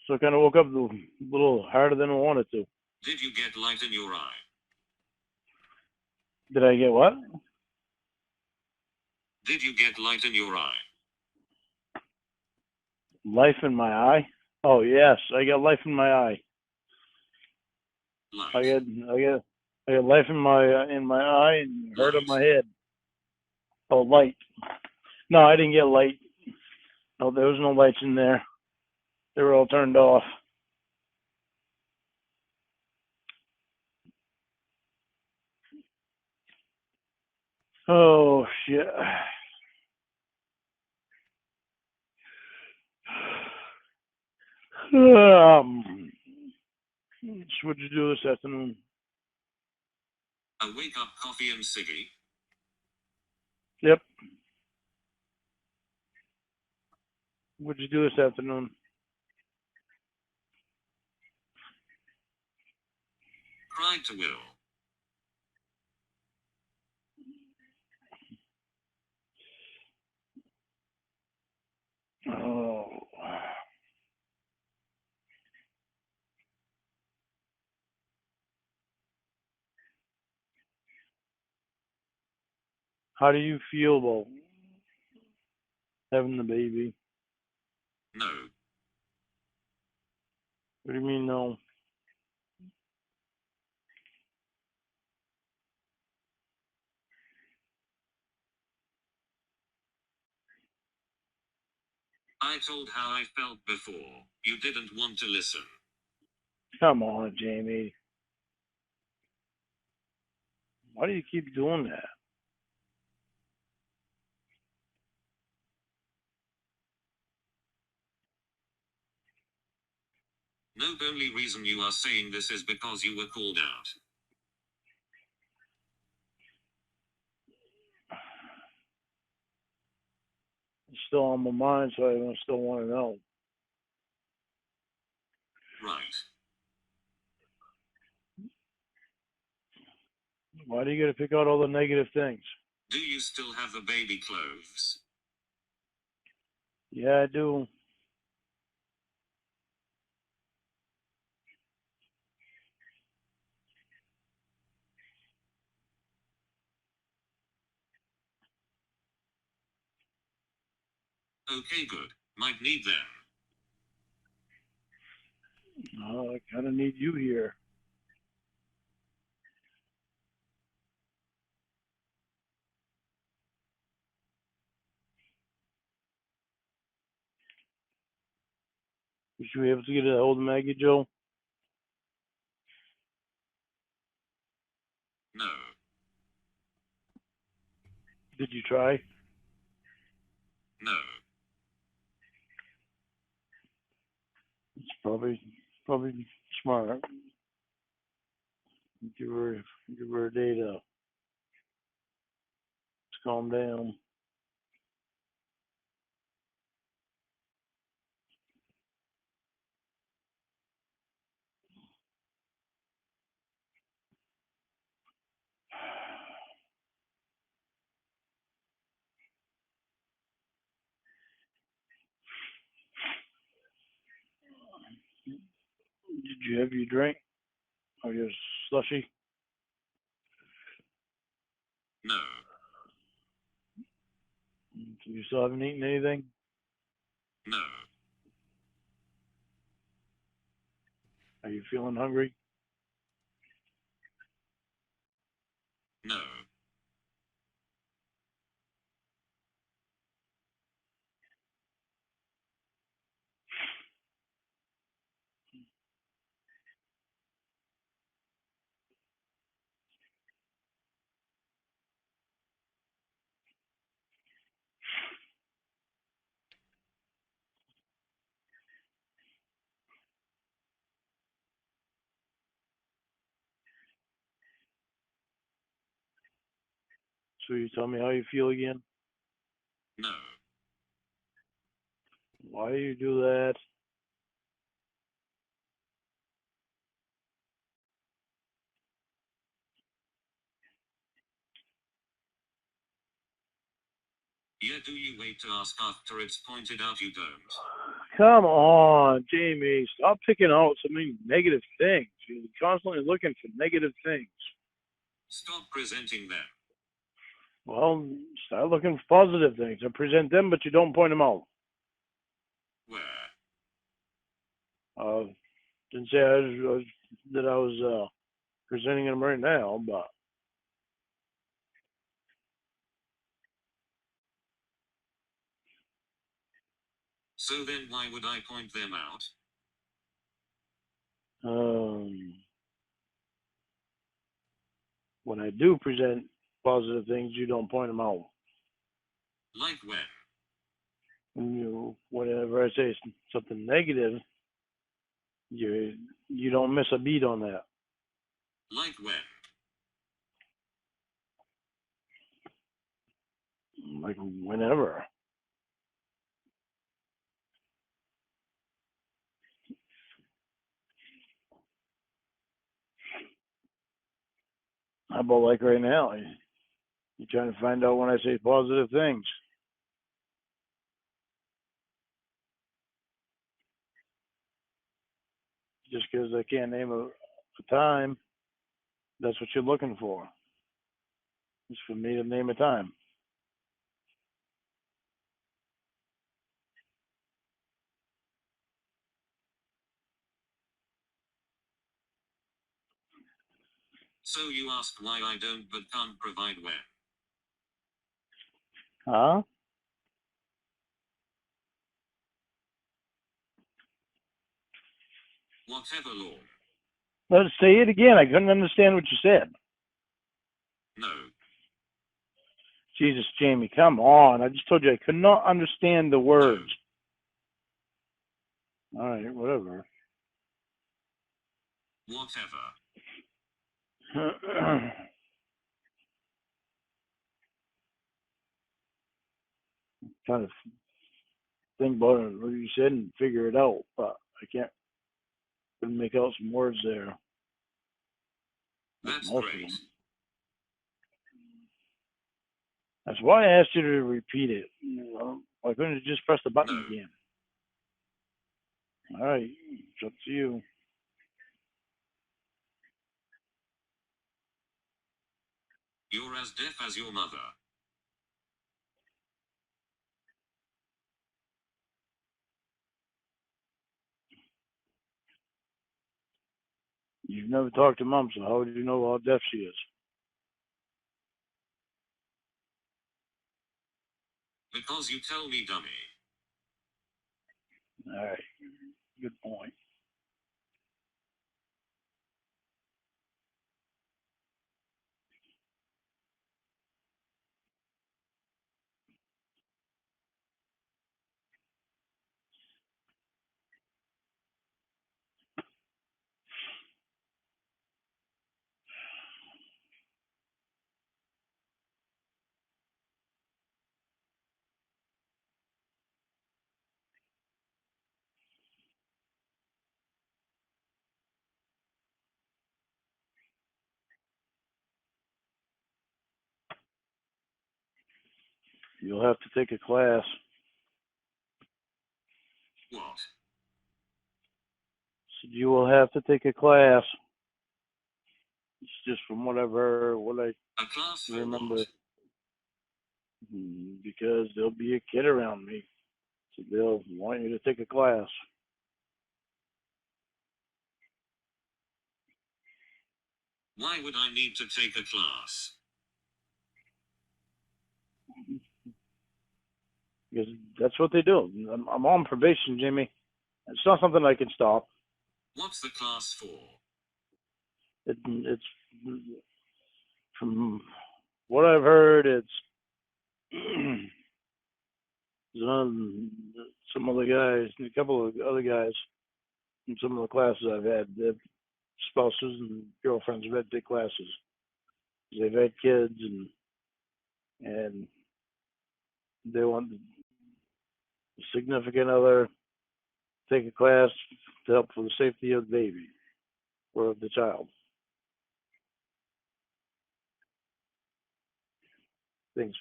So I kind of woke up a little harder than I wanted to. Did you get light in your eye? Did I get what? Did you get light in your eye? Life in my eye? Oh yes, I got life in my eye. Light. I I got life in my eye and hurt on Light. my head. Oh, light. No, I didn't get light. No, there was no lights in there. They were all turned off. Oh shit. Um, so what'd you do this afternoon? A wake up coffee and ciggy. Yep. What'd you do this afternoon? Cried to Will. Oh. How do you feel about having the baby? No. What do you mean no? I told how I felt before. You didn't want to listen. Come on, Jamie. Why do you keep doing that? No, only reason you are saying this is because you were called out. It's still on my mind, so I still want to know. Right. Why do you got to pick out all the negative things? Do you still have the baby clothes? Yeah, I do. Okay, good. Might need them. I kind of need you here. Was you able to get a hold of Maggie, Joe? No. Did you try? No. It's probably smart. Give her a day to calm down. Did you have your drink or your slushy? No. You still haven't eaten anything? No. Are you feeling hungry? No. So you tell me how you feel again? No. Why do you do that? Yeah, do you wait to ask after it's pointed out you don't? Come on, Jamie. Stop picking out so many negative things. You're constantly looking for negative things. Stop presenting them. Well, start looking for positive things and present them, but you don't point them out. Where? Didn't say that I was presenting them right now, but So then why would I point them out? when I do present positive things, you don't point them out. Like when? Whenever I say something negative, you don't miss a beat on that. Like when? Like whenever. How about like right now? You're trying to find out when I say positive things. Just because I can't name a time, that's what you're looking for. It's for me to name a time. So you ask why I don't but can't provide when? Huh? Whatever, Lord. Let's say it again. I couldn't understand what you said. No. Jesus, Jamie, come on. I just told you I could not understand the words. No. All right, whatever. Whatever. Trying to think about it, what you said and figure it out, but I couldn't make out some words there. That's Most great. of them. That's why I asked you to repeat it. Why couldn't you just press the button No. again? All right, it's up to you. You're as deaf as your mother. You've never talked to Mom, so how would you know how deaf she is? Because you tell me, dummy. All right, good point. You'll have to take a class. What? So you will have to take a class. It's just from what I A class for remember. what? Because there'll be a kid around me, so they'll want you to take a class. Why would I need to take a class? Because that's what they do. I'm on probation, Jimmy. It's not something I can stop. What's the class for? It's from what I've heard. It's some other guys, a couple of other guys, in some of the classes I've had. Their spouses and girlfriends have had to take classes. They've had kids, and they want the significant other to take a class to help for the safety of the baby or of the child. Things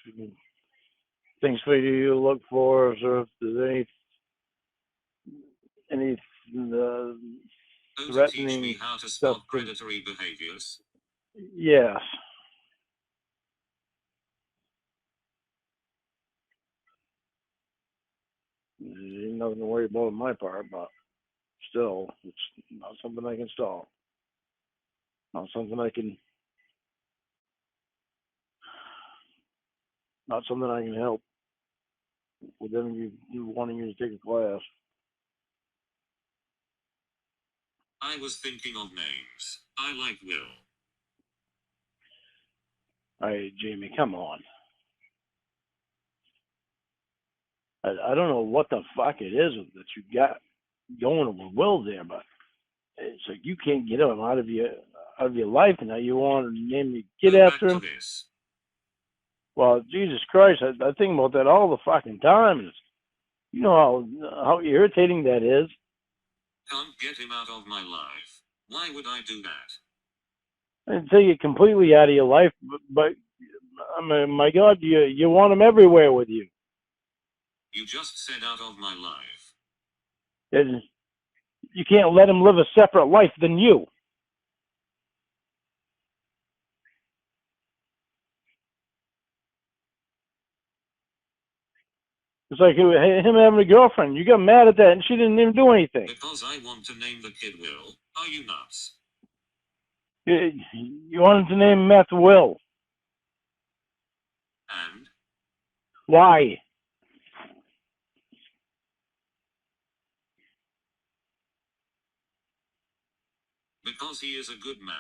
for you to look for, or if there's any Oh, to teach me threatening how to stuff. spot predatory behaviors? Yes. Ain't nothing to worry about on my part, but still, it's not something I can stop. Not something I can. Not something I can help with them. You wanting you to take a class. I was thinking of names. I like Will. All right, Jamie, come on. I don't know what the fuck it is that you got going with Will there, but it's like you can't get him out of your life, and now you want to name your kid Go back after to him. this. Well, Jesus Christ, I think about that all the fucking time. And you know how irritating that is. Can't get him out of my life. Why would I do that? And take it completely out of your life, but I mean, my God, you want him everywhere with you. You just said out of my life. And you can't let him live a separate life than you. It's like him having a girlfriend. You got mad at that, and she didn't even do anything. Because I want to name the kid Will. Are you nuts? You wanted to name Meth Will. And? Why? Because he is a good man.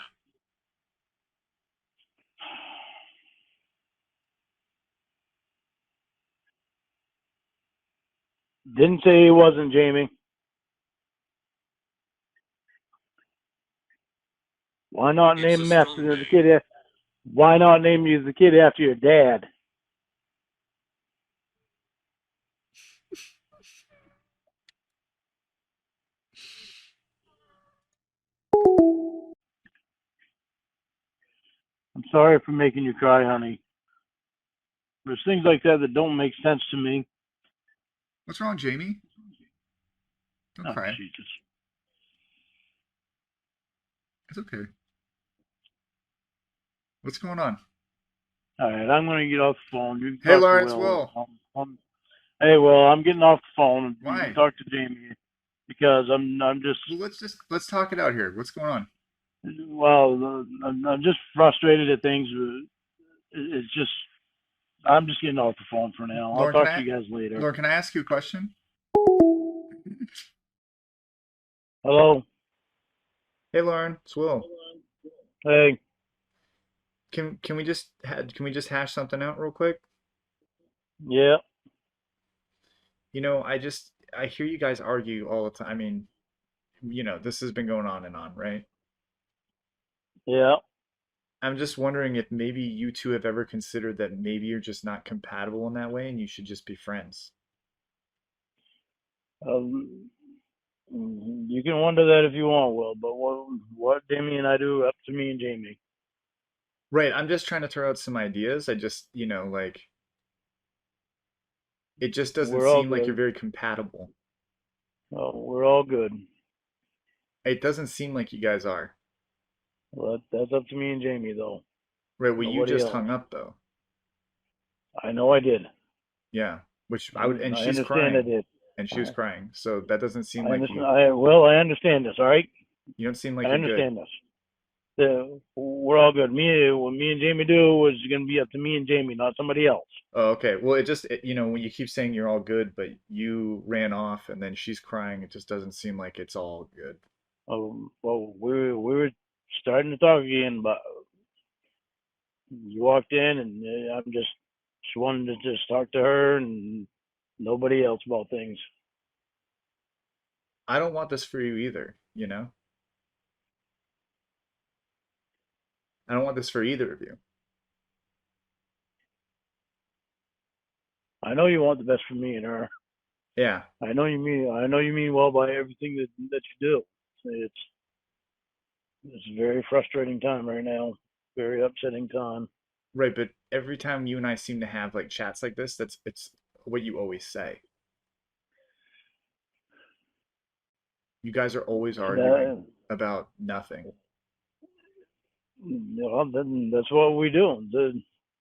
Didn't say he wasn't, Jamie. Why not It's name a Meth strong the name. kid? Why not name you the kid after your dad? I'm sorry for making you cry, honey. There's things like that that don't make sense to me. What's wrong, Jamie? Don't Oh, cry. Jesus. It's okay. What's going on? All right, I'm going to get off the phone. You can Hey, talk Lawrence, to Will. Hey, Will, I'm getting off the phone. You Why? can talk to Jamie because I'm just Well, let's talk it out here. What's going on? I'm just frustrated at things. It's just I'm just getting off the phone for now. I'll Lauren, talk to you guys later. Lauren, can I ask you a question? Hello. Hey, Lauren, it's Will. Hey. Can we just hash something out real quick? Yeah. You know, I hear you guys argue all the time. I mean, you know, this has been going on and on, right? Yeah. I'm just wondering if maybe you two have ever considered that maybe you're just not compatible in that way and you should just be friends. You can wonder that if you want, Will, but what Jamie and I do, up to me and Jamie. Right, I'm just trying to throw out some ideas. I just, you know, like it just doesn't We're all seem like you're good. very compatible. Oh, we're all good. It doesn't seem like you guys are. Well, that's up to me and Jamie, though. Right, well, you Nobody just else. hung up though. I know I did. Yeah, which I would, and I she's understand I crying, did. and she was crying. So that doesn't seem I like understand. you. I understand this. All right. You don't seem like I you're good. understand this. We're all good. What me and Jamie do is going to be up to me and Jamie, not somebody else. Oh, okay. Well, you know, when you keep saying you're all good, but you ran off and then she's crying, it just doesn't seem like it's all good. Well, we were starting to talk again, but you walked in, and she wanted to just talk to her and nobody else about things. I don't want this for you either, you know? I don't want this for either of you. I know you want the best for me and her. Yeah. I know you mean well by everything that you do. It's a very frustrating time right now. Very upsetting time. Right, but every time you and I seem to have like chats like this, it's what you always say. You guys are always arguing about nothing. That's what we do.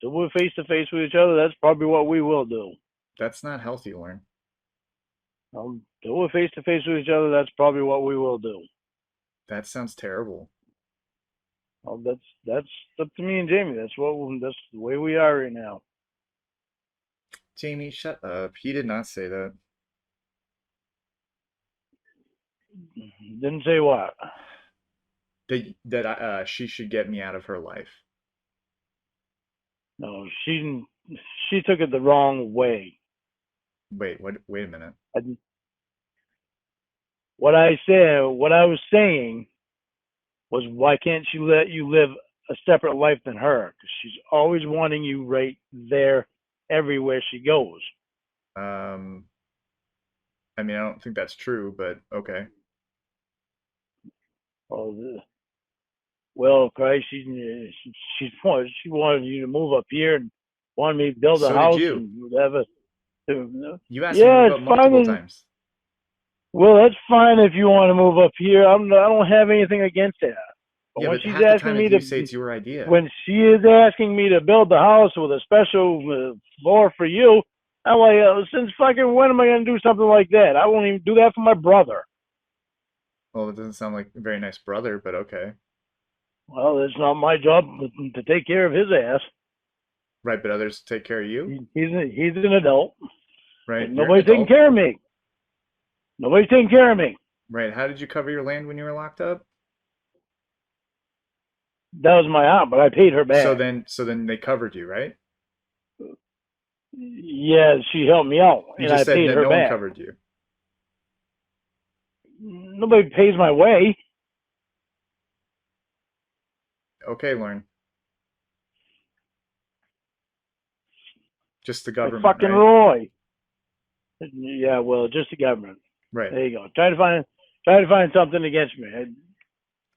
So we're face to face with each other. That's probably what we will do. That's not healthy, Lauren. So we're face to face with each other. That's probably what we will do. That sounds terrible. Well, that's up to me and Jamie. That's the way we are right now. Jamie, shut up. He did not say that. Didn't say what. She should get me out of her life. No, she took it the wrong way. Wait, what? Wait a minute. What I was saying was, why can't she let you live a separate life than her? Because she's always wanting you right there, everywhere she goes. I mean, I don't think that's true, but okay. Well, Christ, she wanted you to move up here and wanted me to build a So did house you. and whatever. You asked me to Yeah, move it's up multiple fine. times. Well, that's fine if you want to move up here. I don't have anything against that. But Yeah, when but she's half the asking time me you say it's your idea. when she is asking me to build the house with a special floor for you, I'm like, since fucking when am I gonna do something like that? I won't even do that for my brother. Well, it doesn't sound like a very nice brother, but okay. Well, it's not my job to take care of his ass. Right, but others take care of you. He's an adult. Right, And you're an nobody's taking adult. care of me. Nobody's taking care of me. Right, how did you cover your land when you were locked up? That was my aunt, but I paid her back. So then they covered you, right? Yeah, she helped me out, You and just I said paid that her no one back. covered you. Nobody pays my way. Okay, Lauren. Just the Like government, fucking right? Roy. Yeah, well, just the government. Right. There you go. Try to find something against me.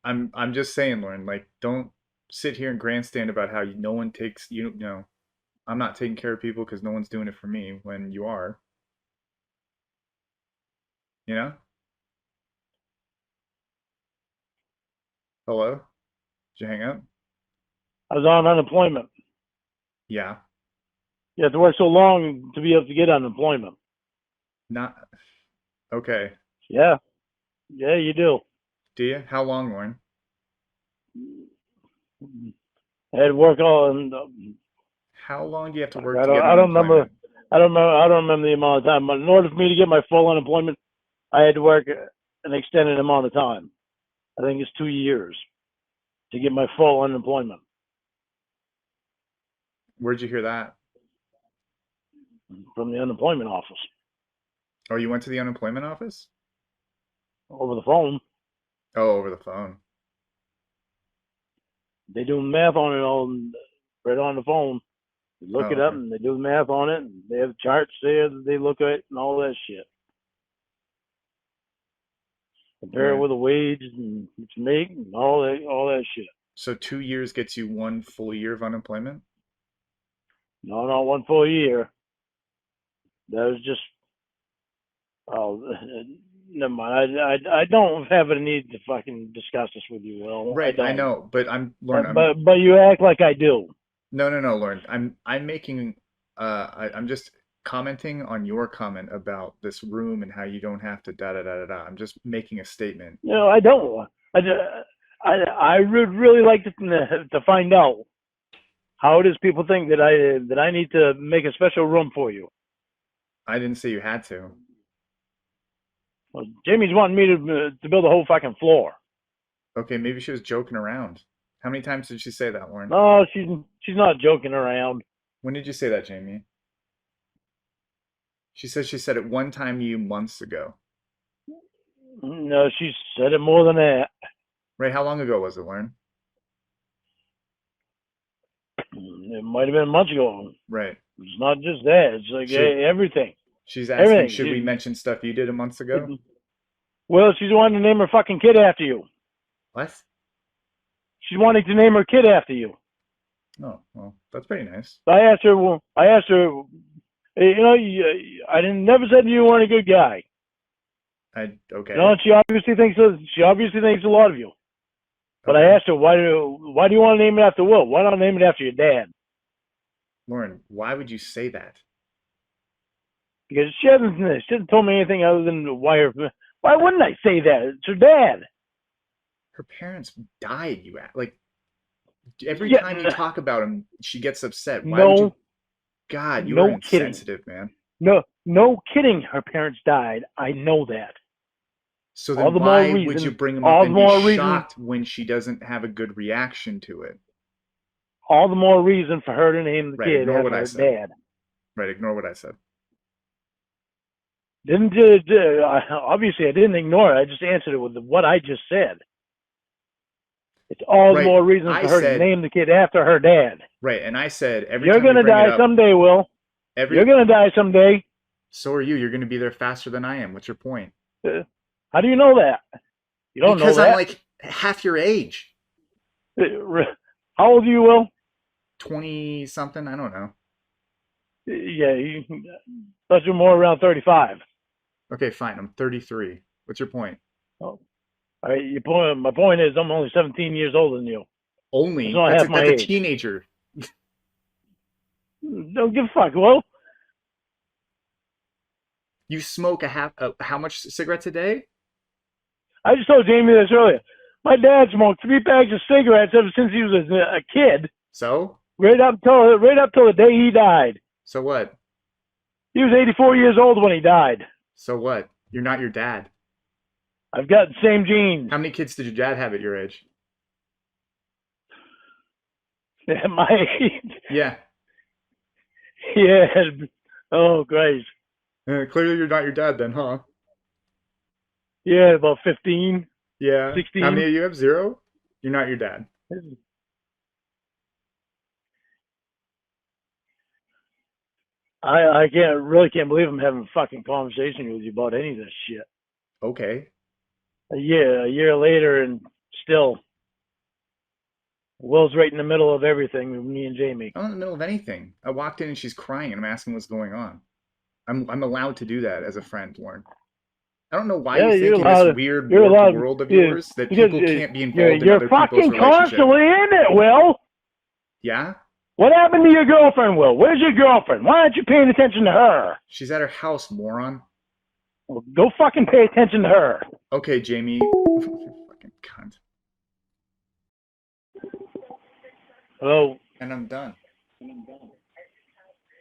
I'm just saying, Lauren, like don't sit here and grandstand about how no one takes you know, I'm not taking care of people because no one's doing it for me when you are. You know? Hello? Did you hang up? I was on unemployment. Yeah. You have to work so long to be able to get unemployment. Not okay. Yeah, you do. Do you? How long, Lauren? I had to work on. How long do you have to I work to don't. get I don't remember. unemployment? I don't remember the amount of time. But in order for me to get my full unemployment, I had to work an extended amount of time. I think it's 2 years to get my full unemployment Where'd you hear that? from the unemployment office Oh, you went to the unemployment office? over the phone. Oh, over the phone. They do math on it all right on the phone. They look Oh, it up okay. and they do the math on it. And they have charts there that they look at and all that shit. Compare it Right. with a wage and what you make and all that shit. So 2 years gets you 1 full year of unemployment? No, not 1 full year. That was just oh, never mind. I don't have a need to fucking discuss this with you, Will. Right, I don't. know, but Lauren, But you act like I do. no, Lauren. I'm making I'm just commenting on your comment about this room and how you don't have to da da da da da. I'm just making a statement. No, I don't. I would really like to find out how it is people think that I need to make a special room for you. I didn't say you had to. Well, Jamie's wanting me to build a whole fucking floor. Okay, maybe she was joking around. How many times did she say that, Lauren? No, she's not joking around. When did you say that, Jamie? She said it one time to you months ago. No, she said it more than that. Right, how long ago was it, Lauren? It might have been months ago. Right. It's not just that. It's like everything. She's asking, Everything. should we mention stuff you did months ago? Well, she's wanting to name her fucking kid after you. What? She's wanting to name her kid after you. Oh, well, that's pretty nice. So I asked her, you know, I never said you weren't a good guy. Okay. You know, she obviously thinks a lot of you. But Okay. I asked her, why do you want to name it after Will? Why not name it after your dad? Lauren, why would you say that? Because she hasn't told me anything other than why wouldn't I say that? It's her dad. Her parents died, like Every Yeah, time you talk about him, she gets upset. Why would you? no, God, you are no kidding. insensitive, man. No kidding. Her parents died. I know that. So All then the more why would you reason. bring him up All the and be more reason. shocked when she doesn't have a good reaction to it? All the more reason for her to name the Right, kid ignore after what I her said. dad. Right, ignore what I said. Obviously I didn't ignore it. I just answered it with what I just said. It's all the Right, more reason I for her to said, name the kid after her dad. right, and I said every You're time you gonna bring it die up, someday, Will. You're gonna die someday. so are you. You're going to be there faster than I am. What's your point? How do you know that? You don't Because know I'm that. like half your age. How old are you, Will? 20 something, I don't know. Yeah, thought you were more around 35. Okay, fine. I'm 33. What's your point? Oh. All right, my point is I'm only 17 years older than you. It's Only? not half my That's a age. teenager. Don't give a fuck, Will. You smoke how much cigarettes a day? I just told Jamie this earlier. My dad smoked 3 bags of cigarettes ever since he was a kid, So? right up till the day he died. So what? He was 84 years old when he died. So what? You're not your dad. I've got the same genes. How many kids did your dad have at your age? At my age, Yeah. yeah. Oh, Christ. Clearly you're not your dad then, huh? Yeah, about 15, Yeah. 16. How many of you have? 0? You're not your dad. I can't believe I'm having a fucking conversation with you about any of this shit. Okay. A year later, and still, Will's right in the middle of everything with me and Jamie. I'm not in the middle of anything. I walked in and she's crying and I'm asking what's going on. I'm allowed to do that as a friend, Lauren. I don't know why Yeah, you you're think in this allowed. weird You're warped allowed. world of Yeah, yours that because people can't be involved in you're other people's fucking relationship. constantly in it, Will. Yeah? What happened to your girlfriend, Will? Where's your girlfriend? Why aren't you paying attention to her? She's at her house, moron. Well, go fucking pay attention to her. Okay, Jamie. You fucking cunt. Hello. And I'm done.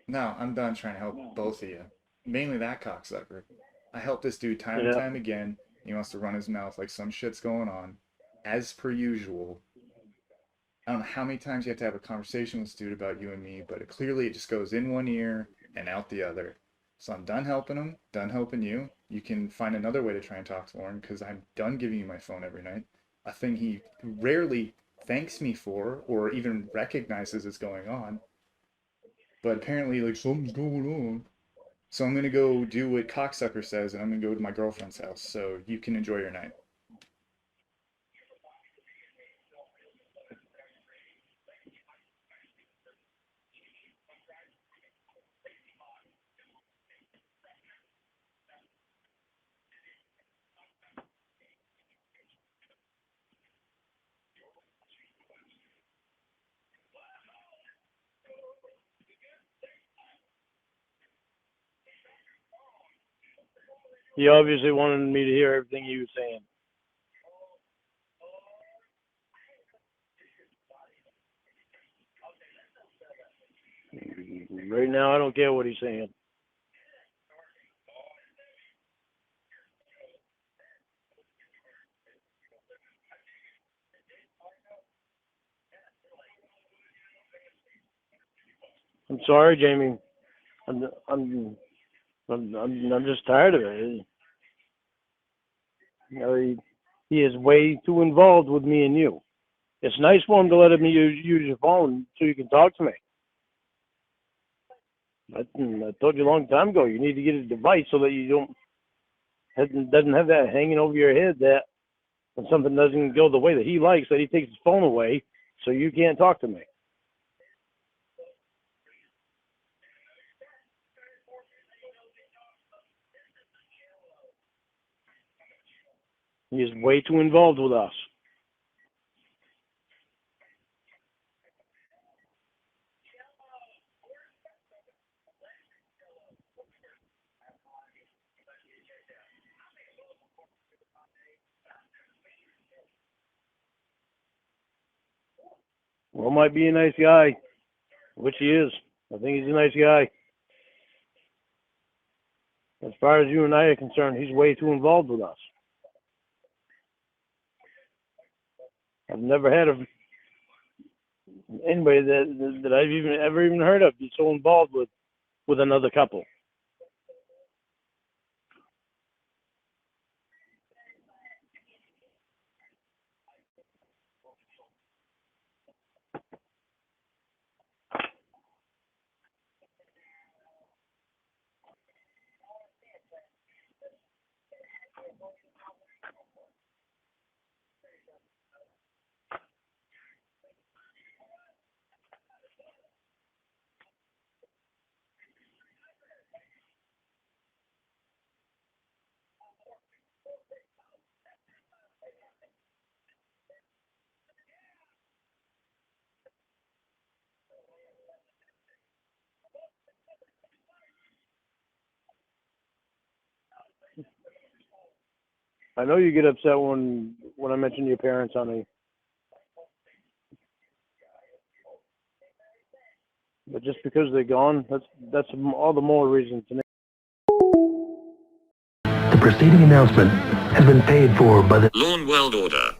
No, I'm done trying to help both of you. Mainly that cocksucker. I help this dude time and Yeah. time again. He wants to run his mouth like some shit's going on. As per usual. I don't know how many times you have to have a conversation with this dude about you and me, but clearly it just goes in one ear and out the other. So I'm done helping him, done helping you. You can find another way to try and talk to Lauren because I'm done giving you my phone every night. A thing he rarely thanks me for or even recognizes is going on. But apparently, like, something's going on. So I'm gonna go do what cocksucker says, and I'm gonna go to my girlfriend's house. So you can enjoy your night. He obviously wanted me to hear everything he was saying. Right now, I don't care what he's saying. I'm sorry, Jamie. I'm just tired of it. You know, he is way too involved with me and you. It's nice for him to let me use your phone so you can talk to me. I told you a long time ago, you need to get a device so that you doesn't have that hanging over your head that when something doesn't go the way that he likes, that he takes his phone away so you can't talk to me. He is way too involved with us. Will might be a nice guy, which he is. I think he's a nice guy. As far as you and I are concerned, he's way too involved with us. I've never had anybody that I've ever even heard of be so involved with another couple. I know you get upset when I mention your parents, honey. But just because they're gone, that's all the more reason to me. The preceding announcement has been paid for by the Lawn World Order.